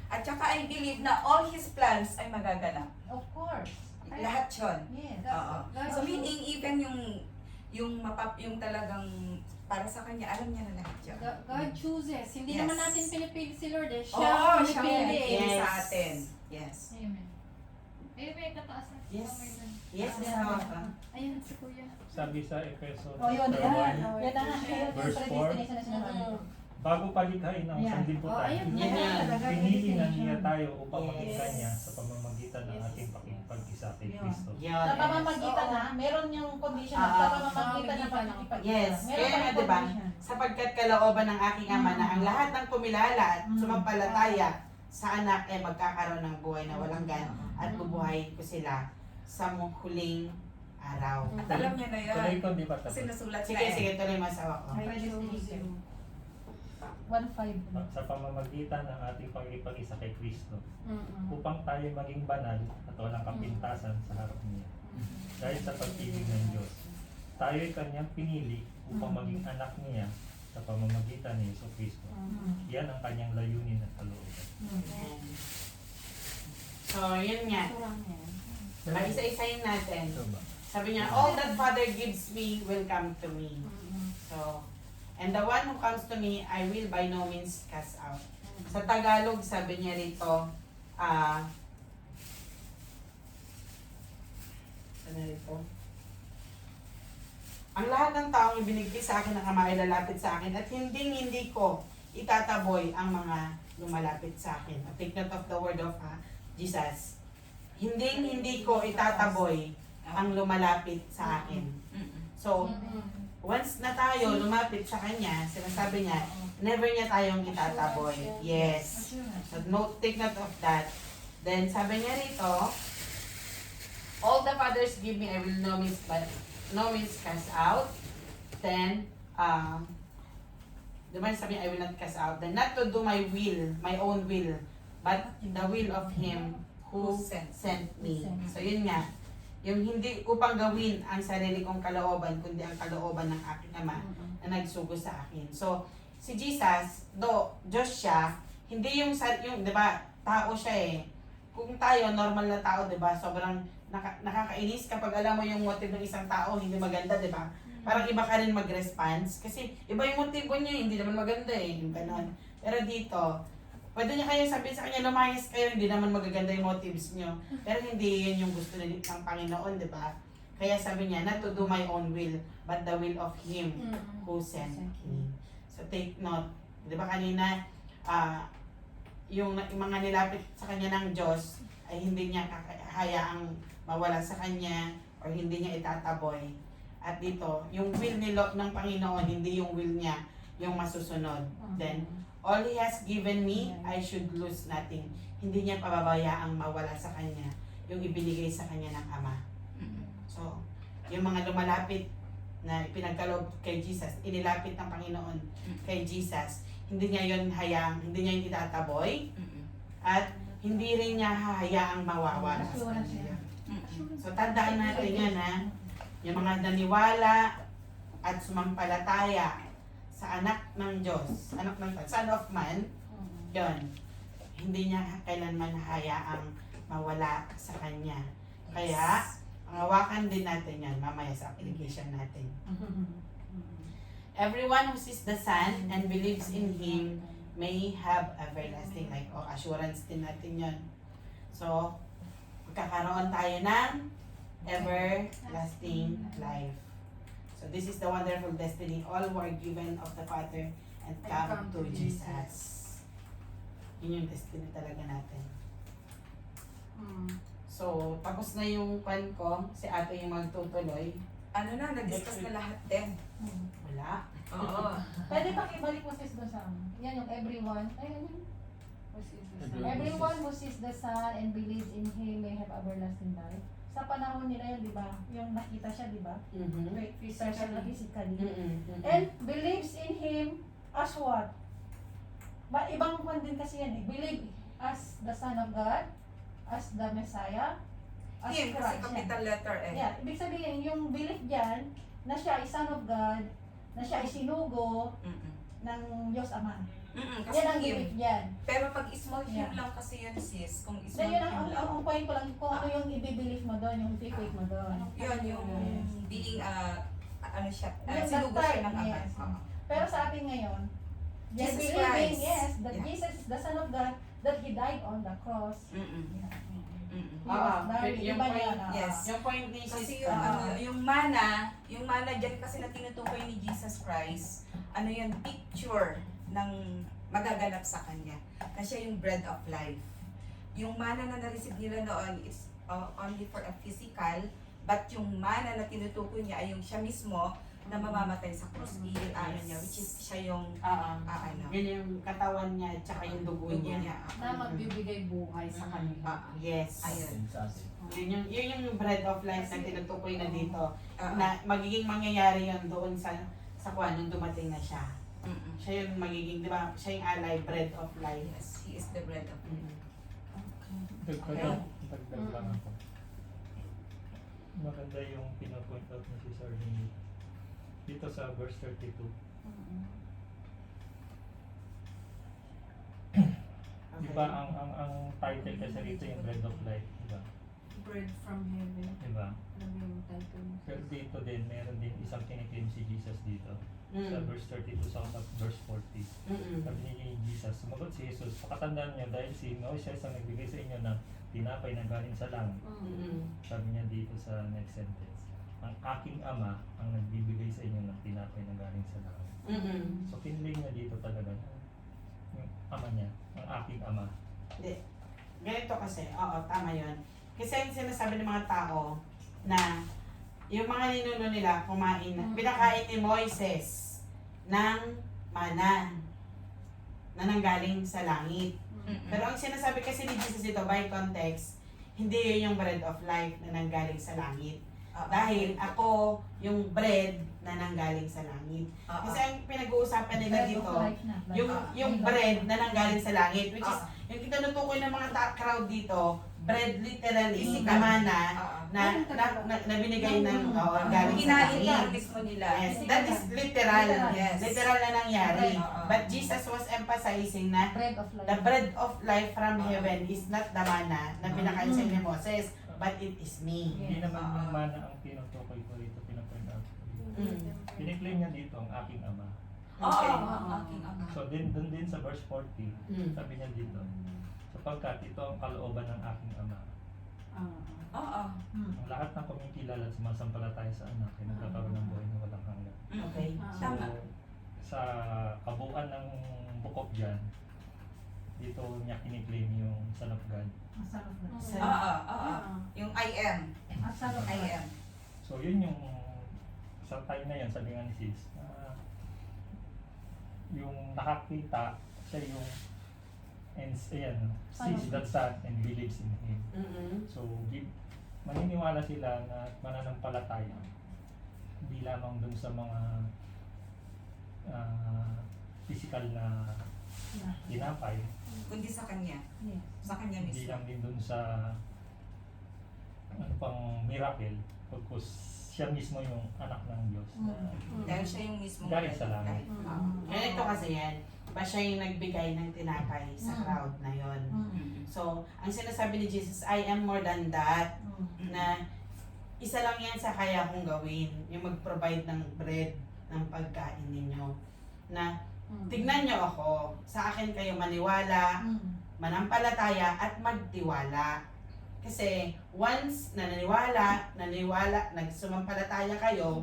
At saka I believe na all His plans ay magaganap. Of course. Lahat yun. Yes. Oo. God- So meaning even yung talagang para sa kanya, alam niya na lahat yun. God chooses. Hindi Yes. naman natin pinipili si Lord eh. Oo, Siya siya ang pinipili. pinipili Yes. sa atin. Yes. Amen. May kataasan. Yes. Okay dun. Yes, asawa ka. Ayun, si Kuya. Sabi sa Efeso Oh, yun, chapter yan. 1, Yan na nga. Yun yung Verse predestination na sinasabi ko. bago palikhain ang Yan. sanlibutan, Oh, ayun. Yan yan. Talaga, pinili na predestination. niya tayo upang Yes. maging kanya sa pamamagitan ng Yes. ating pakikipag-isa kay Yun. Kristo. Yun. Sa pamamagitan Oo. na, meron yung condition Ah, na sa pamamagitan ng pamamagitan ng- pagkikipag-isa. Yes. Meron Kaya pa nga, yung diba? condition. Sapagkat kalooban ng aking Ama na ang lahat ng kumilala at sumampalataya sa anak ay magkakaroon ng buhay na walang gan at bubuhayin ko sila sa huling araw. At alam niya na Tuloy yun. ko, di ba? Kasi Tapos, nasulat Sige, na sige, tuloy mo asawa ko. I chose you. 1.5. sa pamamagitan ng ating pakikipag-isa kay Kristo, Mm-mm. upang tayo maging banal at walang kapintasan sa harap niya. Dahil sa pag-ibig ng Diyos, tayo ay kanyang pinili upang maging anak niya sa pamamagitan ni Yesu Kristo. Yan ang kanyang layunin at kalooban. So, yun nga. Kurang yan. Diba, isa-isayin natin. Ito ba? Sabi niya, all that Father gives me will come to me. So, and the one who comes to me, I will by no means cast out. Sa Tagalog, sabi niya rito, ano rito? Ang lahat ng taong ibinigay sa akin ng Ama ay lalapit sa akin at hindi ko itataboy ang mga lumalapit sa akin. Take note of the word of Jesus. Hindi ko itataboy ang lumalapit sa akin. So, once na tayo lumapit sa Kanya, sinasabi niya never niya tayong itataboy. Yes. So take note of that. Then sabi niya rito, all the fathers give me, I will no means cast out. Then, diba sabi I will not cast out. Then not to do my will, my own will, but the will of Him who sent me. So yun nga, yung hindi upang gawin ang sarili kong kalooban, kundi ang kalooban ng aking Ama na nagsugo sa akin. So, si Jesus, Diyos siya, hindi yung, di ba, tao siya eh. Kung tayo, normal na tao, di ba, sobrang nakakainis kapag alam mo yung motive ng isang tao, hindi maganda, di ba? Parang iba ka rin mag-response. Kasi iba yung motibo niya, hindi naman maganda eh, yung ganon. Pero dito, pwede niya kayo sabihin sa kanya, lumayas kayo, hindi naman magaganda yung motives niyo. Pero hindi yun yung gusto ng Panginoon, di ba? Kaya sabi niya, not to do my own will, but the will of Him who sent me. So take note, di ba kanina, yung mga nilapit sa kanya ng Diyos, ay hindi niya hayaang mawala sa kanya, or hindi niya itataboy. At dito, yung will ng Panginoon, hindi yung will niya, yung masusunod. Then, all He has given me, I should lose nothing. Hindi niya pababayaang mawala sa kanya, yung ibinigay sa kanya ng Ama. So, yung mga lumalapit na pinagkaloob kay Jesus, inilapit ng Panginoon kay Jesus, hindi niya yun hindi niya yun itataboy, at hindi rin niya hahayaang mawawala sa kanya. So, tandaan natin yan ha, yung mga naniwala at sumampalataya sa anak ng Diyos, Son of Man, yun, hindi niya kailanman hayaang mawala sa kanya. Kaya, hawakan din natin yan mamaya sa application natin. Everyone who sees the Son and believes in Him may have everlasting life. O, assurance din natin yun. So, magkakaroon tayo ng everlasting life. So, this is the wonderful destiny. All who are given of the Father and come to Jesus. Yun yung destiny talaga natin. So, tapos na yung kwan ko. Si ate yung magtutuloy. Ano na, nag-discuss na lahat din. Wala. Oo. Pwede ba ibalik mo sis doon sa yan yung everyone. Ay, ano yun? Everyone who sees the Son and believes in Him may have everlasting life. Sa panahon nila yun, di ba? Yung nakita siya, di ba? Physically. And believes in Him as what? Ibang kwan din kasi yan eh. Believe as the Son of God, as the Messiah, as Him, kasi Christ. capital letter eh. Yeah, ibig sabihin, yung belief dyan, na siya ay Son of God, na siya ay sinugo ng Diyos Ama. Kasi Yan ang him. belief dyan. Pero pag small him Yeah. lang kasi yun sis, kung Na small yun him ang lang, point ko lang, kung ano yung i-believe mo doon, yung i-faith mo doon. yun yung being, ano siya, Yung sinugo that siya time, ng ama. yes. Oo. Pero sa atin ngayon, Jesus just believing, Christ. yes, that Yeah. Jesus is the Son of God, that He died on the cross. Mm-mm. He Mm-mm. was buried. yung Iba point, yan, yes. Yung point ni Kasi Sis, yung mana dyan kasi na tinutukoy ni Jesus Christ, ano yun, picture ng magaganap sa Kanya, na siya yung bread of life. Yung mana na na-receive nila noon is only for a physical, but yung mana na tinutukoy niya ay yung siya mismo na mamamatay sa cross, ano niya, which is siya yung, ano, yun yung katawan niya at saka yung dugo dugo niya. niya. Na magbibigay buhay sa kanila. Yes. Ayun. Sa atin. Yun yung bread of life na tinutukoy na dito. Oo. Na magiging mangyayari yun doon sa kwan nung dumating na siya. Mm-mm. Siya yung magiging, di ba? Siya yung alay, bread of life. Yes, He is the bread of life. Dagdag lang ako. Maganda yung pinapoint out ni Sister Arlene dito sa verse 32. Diba ang title kasi rito yung bread of life, diba? Bread from heaven. Diba? Ano yung title mo? Pero dito din, meron din isang kiniklaim si Jesus dito. Sa verse 32 sa verse 40. Sabi ni Jesus, sumagot si Jesus, pakatandaan niyo dahil si Moises ang nagbigay sa inyo ng tinapay na galing sa langit. Sabi niya dito sa next sentence, ang aking ama ang nagbibigay sa inyo ng tinapay na galing sa langit. So kinlaim niya dito talaga yung ama niya, ang aking ama. Ganito kasi, oo, tama yun. Kasi yung sinasabi ng mga tao na yung mga ninuno nila kumain, pinakain ni Moises ng mana. na nanggaling sa langit. Mm-mm. Pero ang sinasabi kasi ni Jesus dito, by context, hindi yun yung bread of life na nanggaling sa langit. Dahil ako yung bread na nanggaling sa langit. Kasi ang pinag-uusapan nila Bread of dito, life na. yung bread na nanggaling sa langit, which is, yung tinutukoy ng mga crowd dito, bread literally, Physical. mana, na binigay ng galing sa Kinain langit. lang mismo nila. Yes, that is literal. Yes. Literal na nangyari. Right. But Jesus was emphasizing na Bread of life. the bread of life from heaven is not the manna na pinakain sa ni Moses, but it is me. Hindi naman yung mana ang tinutukoy ko rito, pinapoint out ko rito. Piniklaim niya dito ang aking ama. Okay. Aking ama. So dun din sa verse 40, Mm. sabi niya dito, sapagkat ito ang kalooban ng aking ama. Oo. Ang lahat ng kumikilala at sumasampalataya sa anak ay nagkakaroon ng buhay na walang hanggan. Okay. So, Tama. sa kabuuan ng book of John, dito niya kiniklaim yung Son of God. Oo. Yung I am. I am. So yun yung sa time na yun, sabi nga ni Sis, yung nakakita siya yung sees that son and believes in him. So maniniwala sila na mananampalataya hindi lamang dun sa mga physical na tinapay, Kundi sa kanya. Yes. Sa kanya hindi mismo. lang din dun sa ano pang miracle, pagkos siya mismo yung anak ng Diyos na Dahil siya yung mismo. galing sa langit. Ganito kasi yan, ba siya yung nagbigay ng tinapay sa crowd na yon. So, ang sinasabi ni Jesus, I am more than that, na isa lang yan sa kaya kong gawin, yung mag-provide ng bread, ng pagkain ninyo. Na tignan nyo ako, sa akin kayo maniwala, manampalataya at magtiwala. Kasi once na naniwala, nagsumampalataya kayo,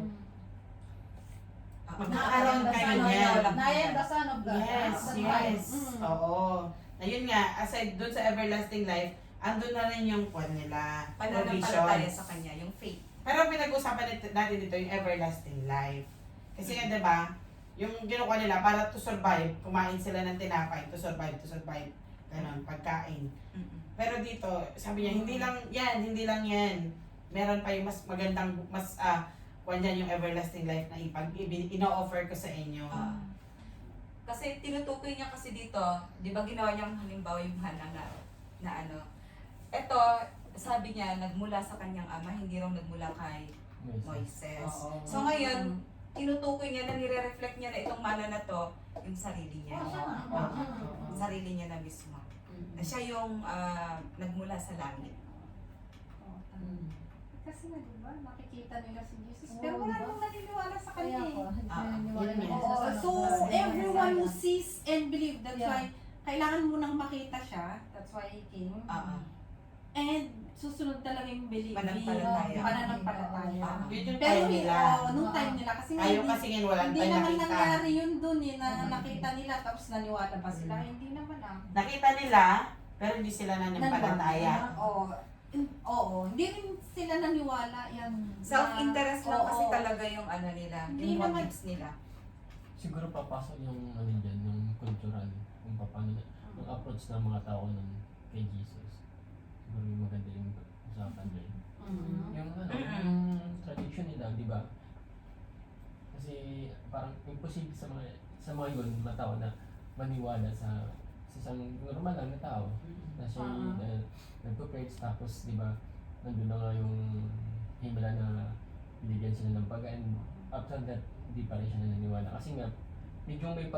magkakaroon kayo niyan. Na I am the Son of God. Yes, That's yes. right. Oo. Na yun nga, aside dun sa everlasting life, andun na rin yung kwan nila, Pananampalataya provision. sa kanya. Yung faith. Pero pinag-usapan natin dito yung everlasting life. Kasi nga, diba, yung ginukuha nila para to survive, kumain sila ng tinapay, to survive, ganon, pagkain. Pero dito, sabi niya, hindi lang yan. Meron pa yung mas magandang, mas, kanya yung everlasting life na ino-offer ko sa inyo. Kasi tinutukoy niya kasi dito, di ba ginawa niyang halimbawa yung hana na ano. Ito, sabi niya, nagmula sa kanyang ama, hindi raw nagmula kay Moises. Oo. So ngayon, tinutukoy niya na nire-reflect niya na itong mana na to, yung sarili niya. Yung sarili niya na mismo. Na siya yung nagmula sa langit. Kasi nga, di ba, nakikita nila si Jesus. Oo, Pero wala diba? namang naniniwala sa Kaya kanya po, eh. naniniwala yun na nga. sa Son of So, God. everyone who sees and believe, that's Yeah. why, kailangan mo nang makita siya. That's why he came. And, susunod talaga yung believe. Pananampalataya. Pananampalataya. Yun yung Pero, time nila. nung time nila, kasi nga, Tayo kasi ngayon walang hindi tayo naman nakita. nangyari yun dun eh, na nakita nila, tapos naniwala pa sila. Hindi naman Nakita nila, pero hindi sila nanampalataya. Oo, hindi rin sila naniwala yan. Self-interest lang Oo. kasi talaga yung ano nila, Hindi yung naman- motives nila. Siguro papasok yung ano dyan, yung cultural, kung paano yung approach ng mga tao nun kay Jesus. Siguro yung maganda yung usapan dyan. Yung ano, yung tradition nila, di ba? Kasi parang imposible sa mga yun, mga tao na maniwala sa isang normal lang na tao. Na siya nagpo-preach tapos, di ba, nandun na nga yung himala na binigyan sila ng pagkain. After that, hindi pa rin siya naniniwala. Kasi nga, medyo may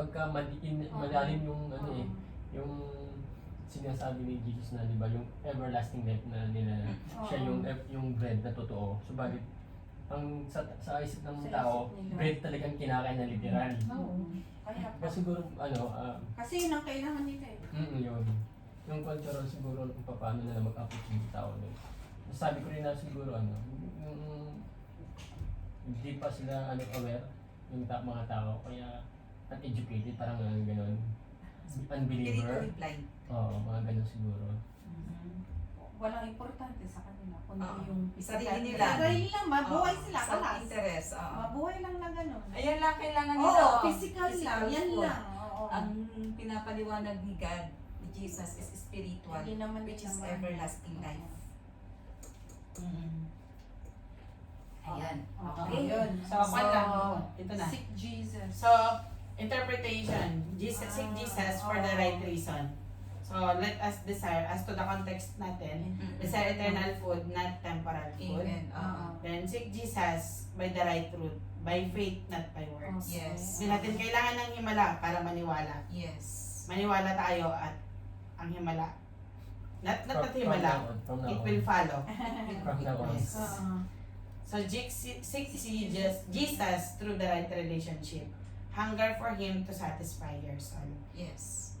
malalim yung ano eh, yung sinasabi ni Jesus na, di ba, yung everlasting life na nila, siya yung bread na totoo. Subalit, ang sa isip ng Sa tao, isip nila. bread talagang kinakain na literal. Kaya pa. Kasi siguro, Kasi yun ang kailangan nila eh. yun. Yung cultural siguro kung paano nila mag-approach yung tao doon. Sabi ko rin na siguro yung hindi pa sila aware yung mga tao, kaya uneducated, parang gano'n. Unbeliever. Spiritually blind. Oo, mga gano'n siguro. Walang importante sa kanila, kundi Oo. yung Sarili nila. Sarili lang, mabuhay Oo, sila kalas. self-interest. Mabuhay lang na gano'n. Ayan lang kailangan nila. Oo, oh. physical lang, yan food. lang. Oo. ang pinapaliwanag ni God, ni Jesus, is spiritual, Hindi naman which is naman. everlasting life. Mm. Ayan. Oo. Okay. Yun. So, one lang. Ito na. Sick Jesus. So, interpretation. Jesus, seek Jesus for the right reason. So, let us desire, as to the context natin, desire eternal food, not temporal food. Amen. Then, seek Jesus by the right route, by faith, not by words. Yes. Hindi natin kailangan ng himala para maniwala. Yes. Maniwala tayo at ang himala. Not From himala, now on, from now it on. will follow. From now on. Yes. So, seek Jesus through the right relationship. Hunger for Him to satisfy your soul. Yes.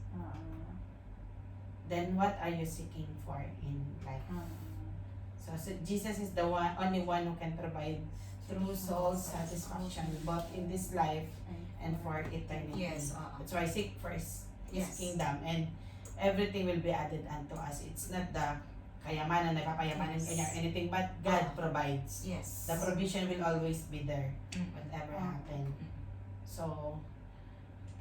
Then, what are you seeking for in life? So Jesus is the only one who can provide true soul satisfaction, both in this life and for eternity. Yes. That's why seek first His Yes. kingdom, and everything will be added unto us. It's not the kayamanan, nagkakayamanan Yes. kanya or anything, but God provides. Yes. The provision will always be there, Mm. whatever happen. So,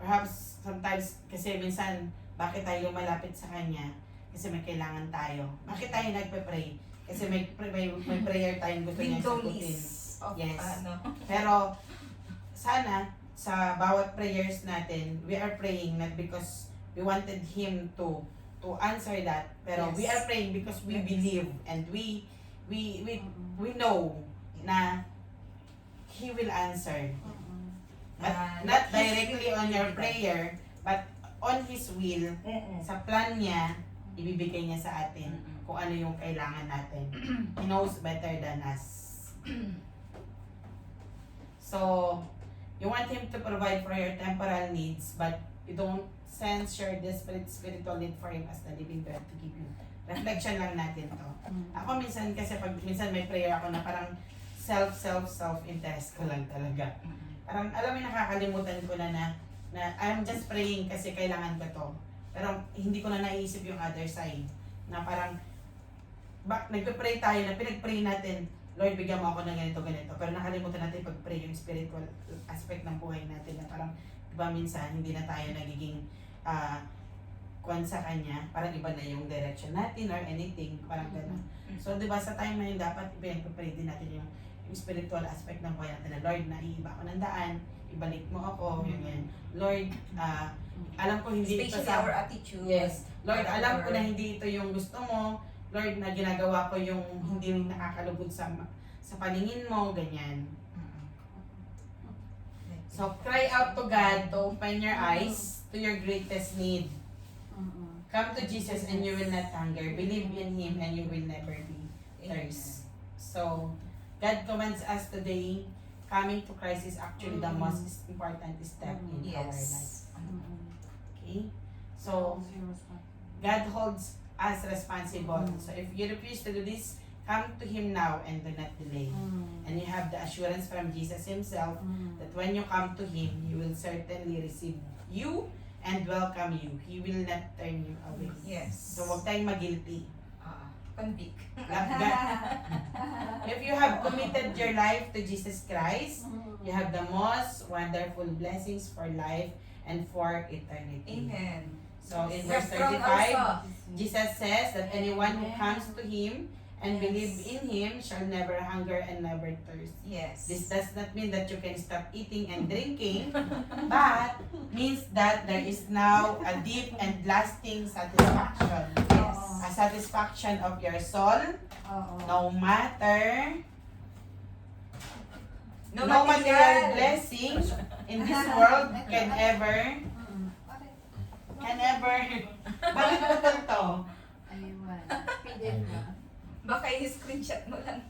perhaps sometimes, kasi minsan, bakit tayo lumalapit sa Kanya? Kasi may kailangan tayo. Bakit tayo nagpe-pray? Kasi may prayer tayong gusto niya Window sagutin. list of Yes. ano. Pero, sana, sa bawat prayers natin, we are praying not because we wanted Him to answer that, pero Yes. we are praying because we believe and we know na He will answer. But not directly on your prayer, but on His will, sa plan niya, ibibigay niya sa atin kung ano yung kailangan natin. He knows better than us. So, you want Him to provide for your temporal needs, but you don't sense your desperate spiritual need for Him as the living bread to give you. Reflection lang natin to. Ako minsan kasi minsan may prayer ako na parang self-interest ko lang talaga. Parang alam mo, nakakalimutan ko na I'm just praying kasi kailangan ko to. Pero hindi ko na naisip yung other side. Na parang nagpe-pray tayo na pinag-pray natin, Lord, bigyan mo ako ng ganito. Pero nakalimutan natin pag-pray yung spiritual aspect ng buhay natin na parang, diba minsan, hindi na tayo nagiging kwan sa Kanya, parang iba na yung direction natin or anything, parang gano'n. So, diba, sa time na yun, dapat pinag-pray din natin yung spiritual aspect ng buhay natin na, Lord, naiiba ako ng daan, ibalik mo ako, yung yan. Lord, alam ko hindi ito Especially sa... our attitude. Yes. Lord, alam ko na hindi ito yung gusto mo. Lord, na ginagawa ko yung hindi nakakalugod sa paningin mo, ganyan. So, cry out to God to open your eyes to your greatest need. Come to Jesus and you will not hunger. Believe in Him and you will never be thirst. So, God commands us today, coming to Christ is actually the most important step in our life. Yes. Okay? So, God holds us responsible. So, if you refuse to do this, come to Him now and do not delay. And you have the assurance from Jesus Himself that when you come to Him, He will certainly receive you and welcome you. He will not turn you away. Yes. So, huwag tayong mag-guilty. Convict. If you have committed your life to Jesus Christ, you have the most wonderful blessings for life and for eternity. Amen. So, in We're verse strong 35, also. Jesus says that anyone who comes to Him and believes in Him shall never hunger and never thirst. Yes. This does not mean that you can stop eating and drinking, but means that there is now a deep and lasting satisfaction. Yes. A satisfaction of your soul, no matter No material material. blessing in this world can ever bakit mo to? Ayun. PDF na. Baka i-screenshot mo lang.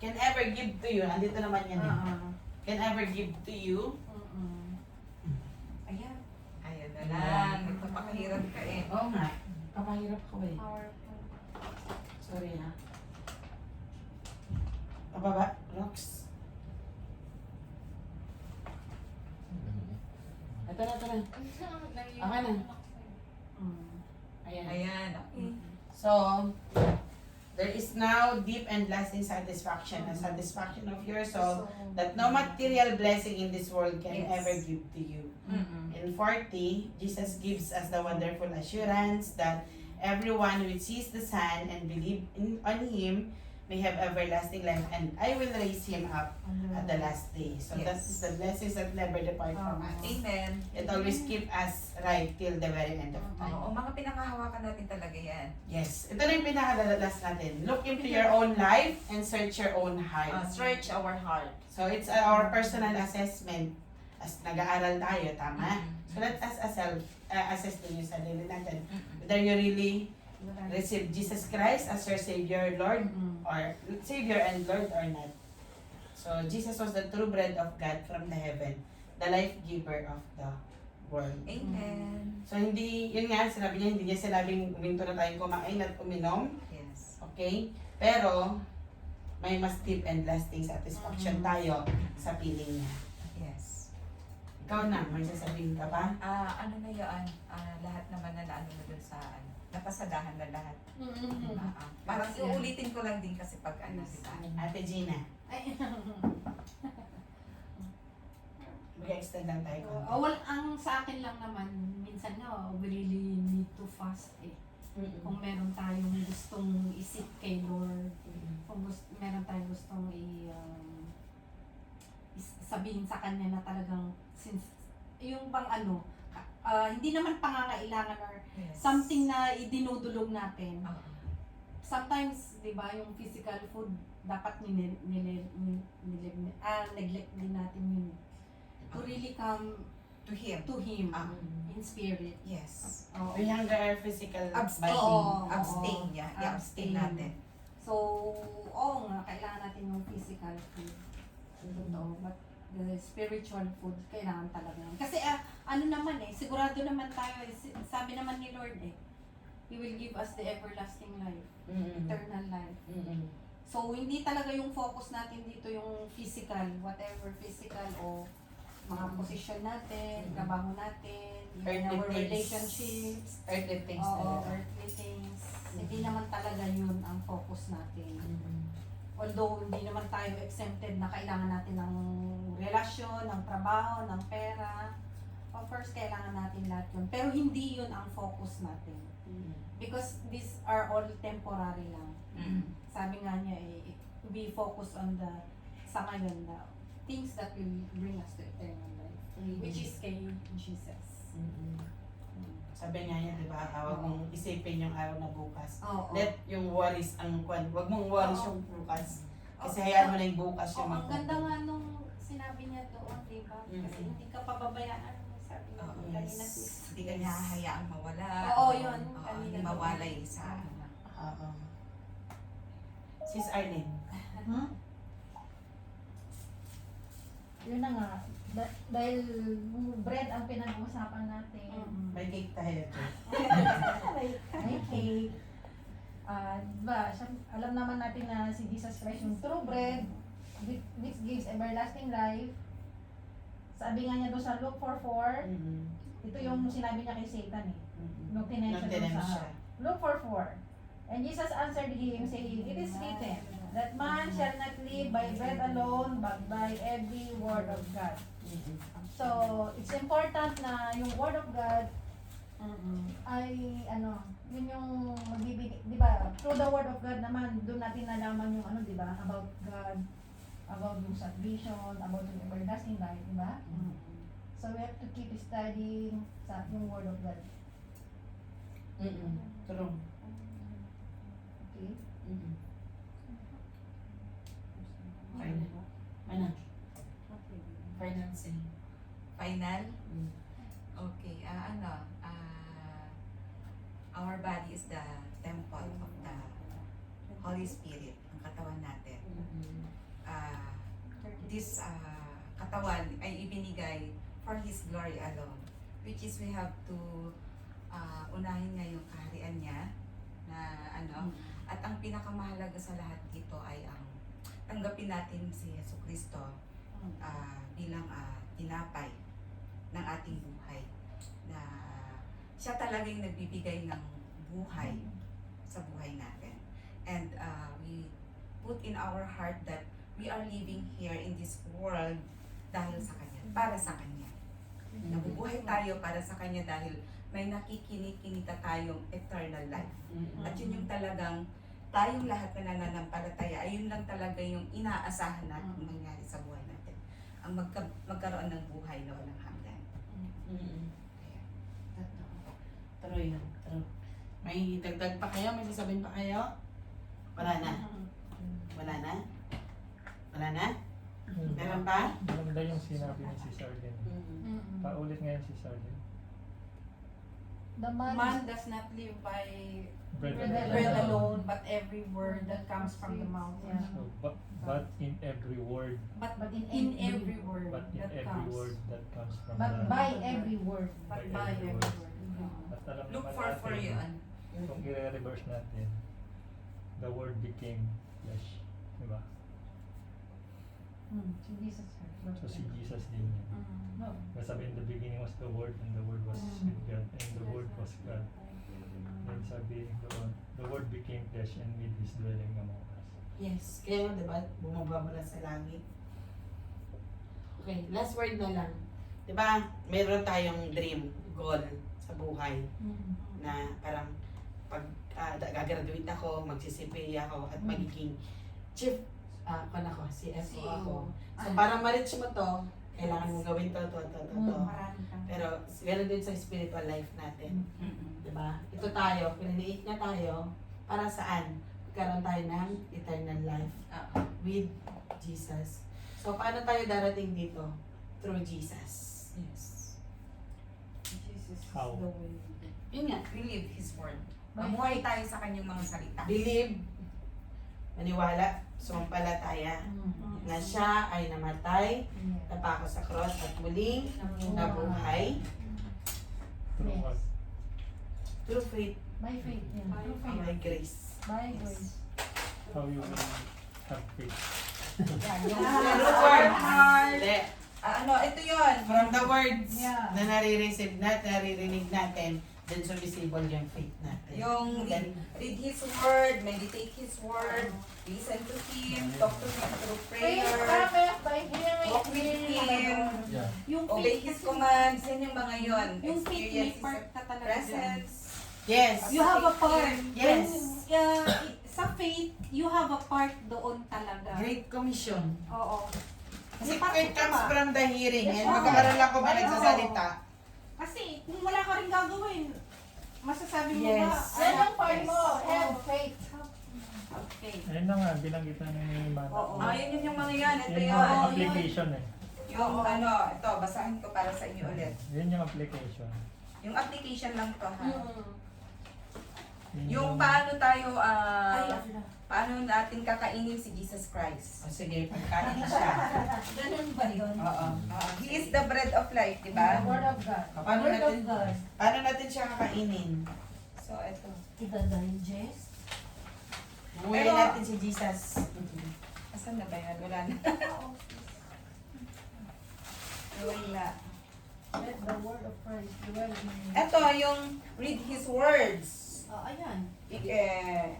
Can ever give to you. Andito naman yan eh. Can ever give to you. Ayan. Ayan na lang. Nagpapakahirap ka eh. Oo nga. Kapahirap ko eh. Powerful. Sorry ha. Pababa. Rocks. Ito na. Okay na. Ayan. Ayan. Okay. So, there is now deep and lasting satisfaction, a satisfaction of your soul that no material blessing in this world can Yes. ever give to you. Mm-mm. In in 40, Jesus gives us the wonderful assurance that everyone who sees the Son and believe on Him may have everlasting life, and I will raise him up at the last day. So that is the blessings that never depart from us. Amen. It always keep us right till the very end of time. Oo, mga pinangahawakan natin talaga yan. Yes. Ito na yung pinaka-last natin. Look into your own life and search your own heart. Search our heart. So it's our personal assessment as nag-aaral tayo, tama? So let us assess din yung sarili natin. Whether you really receive Jesus Christ as your Savior, Lord, or Savior and Lord or not. So Jesus was the true bread of God from the heaven, the life giver of the world. Amen. So hindi, yun nga, sinabi niya, hindi niya sinabing uminto na tayong kumain at uminom. Yes. Okay? Pero, may mas deep and lasting satisfaction tayo sa feeling niya. Yes. Ikaw na, may sasabihin ka pa? Ano na yun? Lahat naman na naano mo dun sa napasadahan na lahat. Parang Yes, uulitin ko lang din kasi pag ano, di ba? Ate Gina, Ay, mag-extend lang tayo. well, ang sa akin lang naman, minsan nga, we really need to fast eh. Kung meron tayong gustong isip kay Lord, kung meron tayong gustong sabihin sa Kanya na talagang, since, yung bang ano, hindi naman pangangailangan or Yes. something na idinudulog natin. Oo. Sometimes, di ba, yung physical food, dapat neglect din natin yun. To really come To Him. to Him Mm. in spirit. Yes. Oo. We hunger our physical Abstain. body. Oo. Abstain niya. I-abstain natin. So, oo nga, kailangan natin yung physical food. Totoo. But the spiritual food, kailangan talaga. Kasi ano naman sigurado naman tayo, sabi naman ni Lord He will give us the everlasting life, eternal life. So, hindi talaga yung focus natin dito yung physical, whatever physical o mga posisyon natin, trabaho natin, even Earthly our things. relationships, Earthly things oo, talaga. earthly things. Hindi naman talaga yun ang focus natin. Although hindi naman tayo exempted na kailangan natin ng relasyon, ng trabaho, ng pera. Of course, kailangan natin lahat yun. Pero hindi yun ang focus natin. Because these are all temporary lang. Sabi nga niya we focus on the sa ngayon na things that will bring us to eternal life. Which is kay Jesus. Sabi nga niya, di ba, huwag mong isipin yung araw na bukas. Oo. Let yung worries ang kwan. Huwag mong worries Oo. yung bukas. Kasi Oo. hayaan mo na yung bukas yung Ang ganda magdating. nga nung sinabi niya doon, di ba? Kasi hindi ka pababayaan. Sabi niya Oo, kanina. yes. Hindi ka niya hahayaang mawala. Oo, yun. Oo, Kanina hindi doon. mawalay sa ano. Oo. Sis Arlene. Yun na nga. Dahil bread ang pinag-uusapan natin. May cake tayo. Ay, cake. Diba, alam naman natin na si Jesus Christ yung true bread, which gives everlasting life. Sabi nga niya doon sa Luke 4:4, ito yung sinabi niya kay Satan nung tinension doon Nagtinem sa siya. Luke 4:4. And Jesus answered him, saying, "It is written, that man shall not live by bread alone, but by every word of God." So, it's important na yung word of God ay yun yung magbibigay, di ba? Through the word of God naman, doon natin nalaman yung di ba? About God, about yung salvation, about yung everlasting life, di ba? So, we have to keep studying sa yung word of God. True. Okay? Final. Ano? Financing. Final? Okay, our body is the temple of the Holy Spirit, ang katawan natin. This katawan ay ibinigay for His glory alone, which is we have to unahin nga yung kaharian niya na at ang pinakamahalaga sa lahat dito ay ang tanggapin natin si Jesucristo bilang tinapay ng ating buhay, na siya talagang nagbibigay ng buhay sa buhay natin. And we put in our heart that we are living here in this world dahil sa Kanya, para sa Kanya. Nabubuhay tayo para sa Kanya dahil may nakikinikinita tayong eternal life. At yun yung talagang tayong lahat na nananampalataya, ayun lang talaga yung inaasahan natin mangyari sa buhay natin. Ang magkaroon ng buhay na walang hanggan. True yun. True. May dagdag pa kayo? May sasabihin pa kayo? Wala na. Wala na? Wala na? Meron pa? Maganda yung sinabi ni si Sardin. Paulit ngayon si Sardin. The man, Man does not live by Bread bread alone, but every word that comes from the mouth. Yeah. So, but in every word, But But in every word but in that every comes. word that comes from but the... by every word. But by by every every word. word. At alam Look naman for natin, yun. kung i-reverse natin, the word became flesh. Diba? Si Jesus Christ. So si Jesus din yun. No. Sabi, in the beginning was the word, and the word was with God, and the word was God. Then sabi doon, the word became flesh and made his dwelling among us. Yes. Kaya nga, diba? Bumababa sa langit. Okay, last word na lang. Diba? Meron tayong dream, goal sa buhay na parang pag gagraduate ako, magsisipay ako at magiging chief CFO ako. So parang ma-reach mo to, kailangan mo gawin to. Marami kang Pero ganoon din sa spiritual life natin. Diba? Ito tayo, pinaniit niya tayo, para saan? Magkaroon tayo ng eternal life with Jesus. So paano tayo darating dito? Through Jesus. Yes. Jesus is How? the way. Yun nga. Believe His word. Mamuhay tayo sa Kanyang mga salita. Believe, maniwala, sumampalataya na siya ay namatay, napako sa cross at muling nabuhay Through what? through faith By faith. Yeah. Through and faith. by grace. By grace. How you will have faith. Through word, hindi. Ito yun. From the words Yeah. na naririnig natin, then sumisible yung faith natin. Yung read His word, meditate His word, listen to Him, talk to Him through Faith prayer, cometh by hearing. walk with Him, Yeah. Yung obey faith His kasi- commands, yan yung mga yun. Yung faith may Experience His part ka talaga dyan. presence. Yes. You have a part. Yes. Sa faith, you have a part doon talaga. Great Commission. Oo. Kasi May faith part ka comes ba? from the hearing. Yes, And oo. magkakaroon ako ba Ay, nagsasalita? Kasi kung wala ka rin gagawin, masasabi mo Yes. ba? Yan ang part mo. Have faith. Okay. Ayun na nga, binanggit na ni Mana. Oo. Yun yung mga yan. Ito Yun yun. yung application eh. Yung ito, basahin ko para sa inyo ulit. Yun yung application. Yung application lang to ha. Yun Yung paano tayo, Ay, paano natin kakainin si Jesus Christ. O sige, pagkain siya. Ganun ba yun? Oo. He is the bread of life, di ba? The word of God. Paano Word of natin, God. paano natin siya kakainin? So, ito. Ito digest. Buhay Pero- natin si Jesus. Asan na ba yan? Wala na. Wala. Let the word of Christ dwell in you. Ito, yung read His words. Ayan.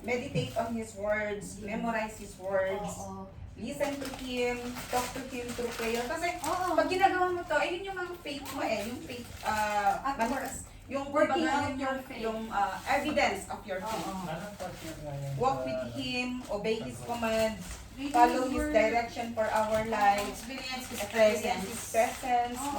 Meditate on His words. Memorize His words. Oo. Listen to Him. Talk to Him through prayer. Kasi, Oo. pag ginagawa mo to, ayun yung mga faith mo eh. Yung faith, At malakas. Yung Working kumbaga, out your faith. Yung evidence of your faith. Oo. Anong part yun nga yung Walk sa- with Him, obey His commands, Reading follow His His word. direction for our lives, Experience His experience His presence, Oo.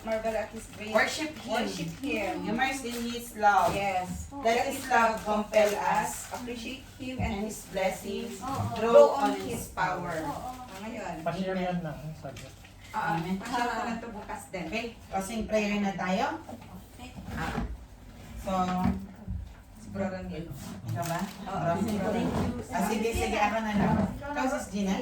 marvel at His grace, Worship Him. worship Him. Immerse in His love. Yes. Let His love compel us. Appreciate Him And and His blessings. Oo. Grow on His power. Oo. Ngayon. Pa-share yan lang ang subject. Amen. Pasyal ko na ito bukas din. Okay, kasing prayer na tayo. Okay. So, Siguro lang yun. ikaw ba? Oo, siguro. Sige, ako na lang. Ikaw, Sis Gina?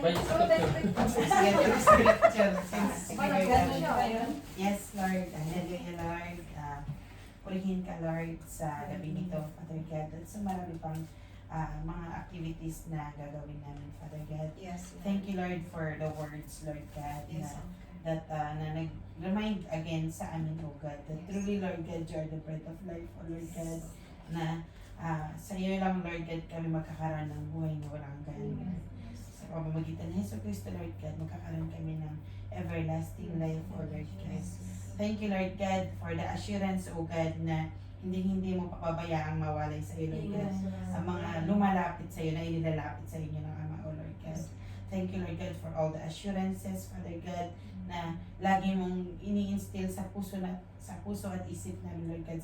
By scripture. Sige, through scripture. Sige, Ganun siya. Yes, Lord. Hallelujah, Lord. Purihin ka, Lord, sa gabi nito, Father God. At sa marami pang mga activities na gagawin namin, Father God. Yes. Thank you, Lord, for the words, Lord God, Yes. na nag-remind again sa amin, O God, that truly, Lord God, you are the bread of life, O Lord God, na sa iyo lang, Lord God, kami magkakaroon ng buhay na walang hanggan. Sa pamamagitan ni Hesus Kristo, Lord God, magkakaroon kami ng everlasting life, O Lord God. Thank you, Lord God, for the assurance, O God, na hindi mo papabayaang mawalay sa iyo, Lord God. Ang mga lumalapit sa iyo na inilalapit sa inyo ng Ama, O Lord God. Thank you, Lord God, for all the assurances, Father God, na lagi mong ini-instill sa puso at isip namin, Lord God,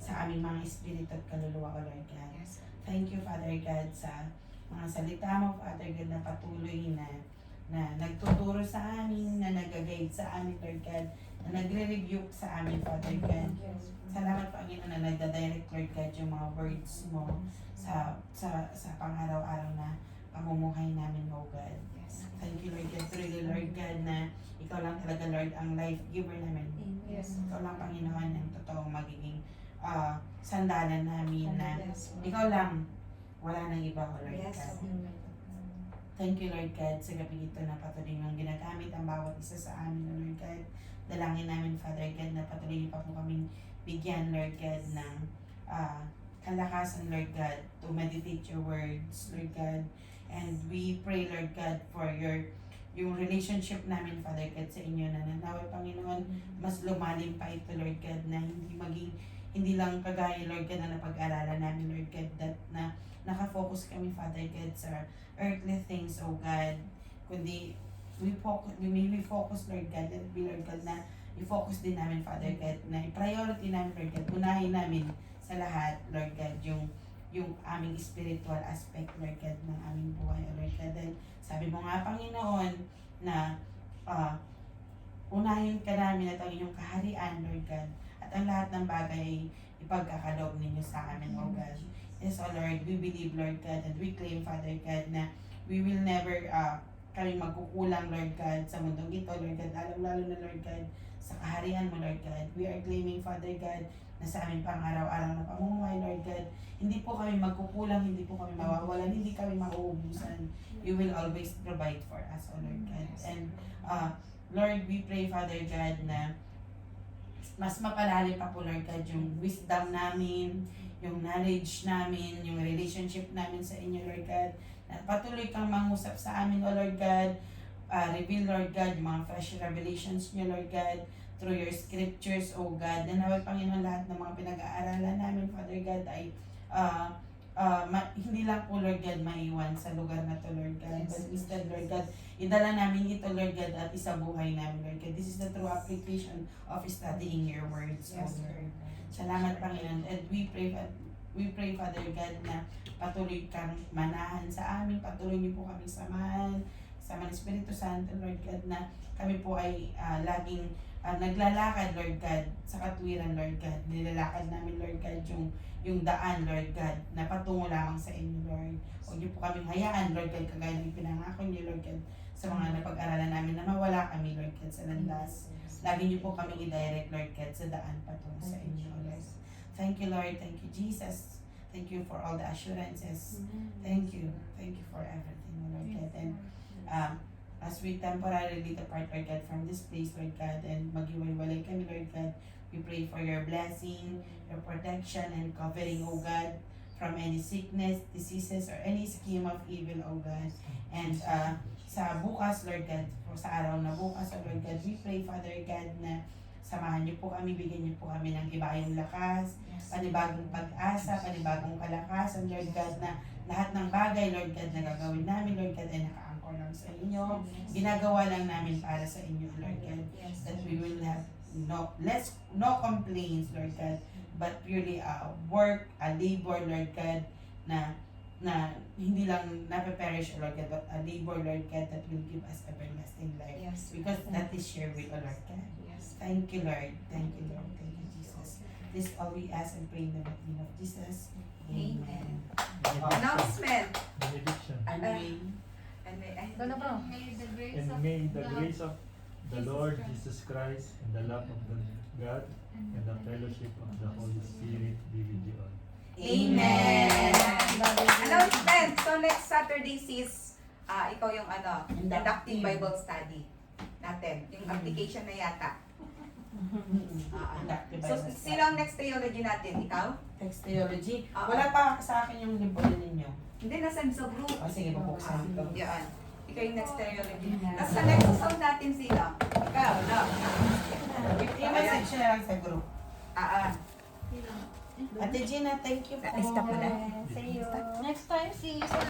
sa aming mga espiritu at kaluluwa, O Lord God. Thank you, Father God, sa mga salita mo, Father God, na patuloy na nagtuturo sa amin, na nag-guide sa amin, Lord God, na nagre-rebuke sa amin, Father God. Salamat, Panginoon, na nagda-direct, Lord God, yung mga words mo sa pang-araw-araw na pamumuhay namin, O God. Thank you, Lord God, truly, Lord God, na ikaw lang talaga, Lord, ang life giver namin. Ikaw lang, Panginoon, ang totoong magiging sandalan namin na ikaw lang, wala nang iba, O Lord God. Thank you, Lord God, sa gabi ito na patuloy mong ginagamit ang bawat isa sa amin, O Lord God. Dalangin namin, Father God, na patuloy niyo pa po kaming bigyan, Lord God, ng kalakasan, Lord God, to meditate your words, Lord God. And we pray, Lord God, for yung relationship namin, Father God, sa inyo na nanaway, Panginoon, mas lumalim pa ito, Lord God, na hindi lang kagaya, Lord God, na napag-aralan namin, Lord God, that na nakafocus kami, Father God, sa earthly things, oh God, kundi we may focus, Lord God, let it be, Lord God, na i-focus din namin, Father God, na i-priority namin, Lord God, unahin namin sa lahat, Lord God, yung aming spiritual aspect, Lord God, ng aming buhay, Lord God. Dahil sabi mo nga, Panginoon, na unahin ka namin at ang inyong kaharian, Lord God, at ang lahat ng bagay ay ipagkakaloob ninyo sa amin, O God. Yes, O Lord, we believe, Lord God, and we claim, Father God, na we will never kami magkukulang, Lord God, sa mundong ito, Lord God, lalo na, Lord God, sa kaharian mo, Lord God. We are claiming, Father God, na sa aming pang-araw-araw na pamumuhay, Lord God, hindi po kami magkukulang, hindi po kami mawawalan, hindi kami mauubusan. You will always provide for us, O Lord God. And Lord, we pray, Father God, na mas mapalalim pa po, Lord God, yung wisdom namin, yung knowledge namin, yung relationship namin sa inyo, Lord God. Na patuloy kang mangusap sa amin, O Lord God. Reveal, Lord God, yung mga fresh revelations niyo, Lord God, through your scriptures, O God. Na naway, Panginoon, lahat ng mga pinag-aaralan namin, Father God, ay hindi lang po, Lord God, maiwan sa lugar na to, Lord God. But instead, Lord God, idala namin ito, Lord God, at isabuhay namin, Lord God. This is the true application of studying your words, O Lord. Salamat, Panginoon. And we pray, Father God, na patuloy kang manahan sa amin, patuloy niyo po kami samahan, sa mga Espiritu Santo, Lord God, na kami po ay laging naglalakad, Lord God, sa katwiran, Lord God. Nilalakad namin, Lord God, yung daan, Lord God, na patungo lamang sa inyo, Lord. Huwag niyo po kaming hayaan, Lord God, kagaya ng pinangako niyo, Lord God, sa mga napag-aralan namin na mawala kami, Lord God, sa landas. Lagi niyo po kaming i-direct, Lord God, sa daan patungo sa inyo, Lord. Thank you, Lord. Thank you, Jesus. Thank you for all the assurances. Thank you. Thank you for everything, Lord God. And as we temporarily depart, Lord God, from this place, Lord God, and maghiwalay kami, Lord God, we pray for your blessing, your protection, and covering, O God, from any sickness, diseases, or any scheme of evil, O God. And sa bukas, Lord God, o sa araw na bukas, O Lord God, we pray, Father God, na samahan niyo po kami, bigyan niyo po kami ng ibayong lakas, panibagong pag-asa, panibagong kalakasan, Lord God, na lahat ng bagay, Lord God, na gagawin namin, Lord God, ay naka-anchor lang sa inyo. Ginagawa lang namin para sa inyo, Lord God, that we will have no complaints, Lord God, but purely work, a labor, Lord God, na hindi lang napeperish, Lord God, but a labor, Lord God, that will give us everlasting life. Because that is your will, Lord God. Thank you, Lord. Thank you, Lord. Thank you, Jesus. This all we ask and pray in the name of Jesus. Amen. Announcement. Benediction. And May the grace of the Lord Jesus Christ and the love of God and the fellowship of the Holy Spirit be with you all. Amen. Announcement. So next Saturday, sis, ikaw yung inductive Bible study natin. Yung application na yata. So, sino ang next theology natin? Ikaw? Text theology. Wala pa sa akin yung libro ninyo. Hindi, nasa sa group. Sige, bubuksan ko. Yan. Ikaw yung next stereology. Tapos sa next sound natin sila. Ikaw, no? I-message na lang sa group. Ah. Ate Gina, thank you po. Stop mo na. See you. Next time, see you.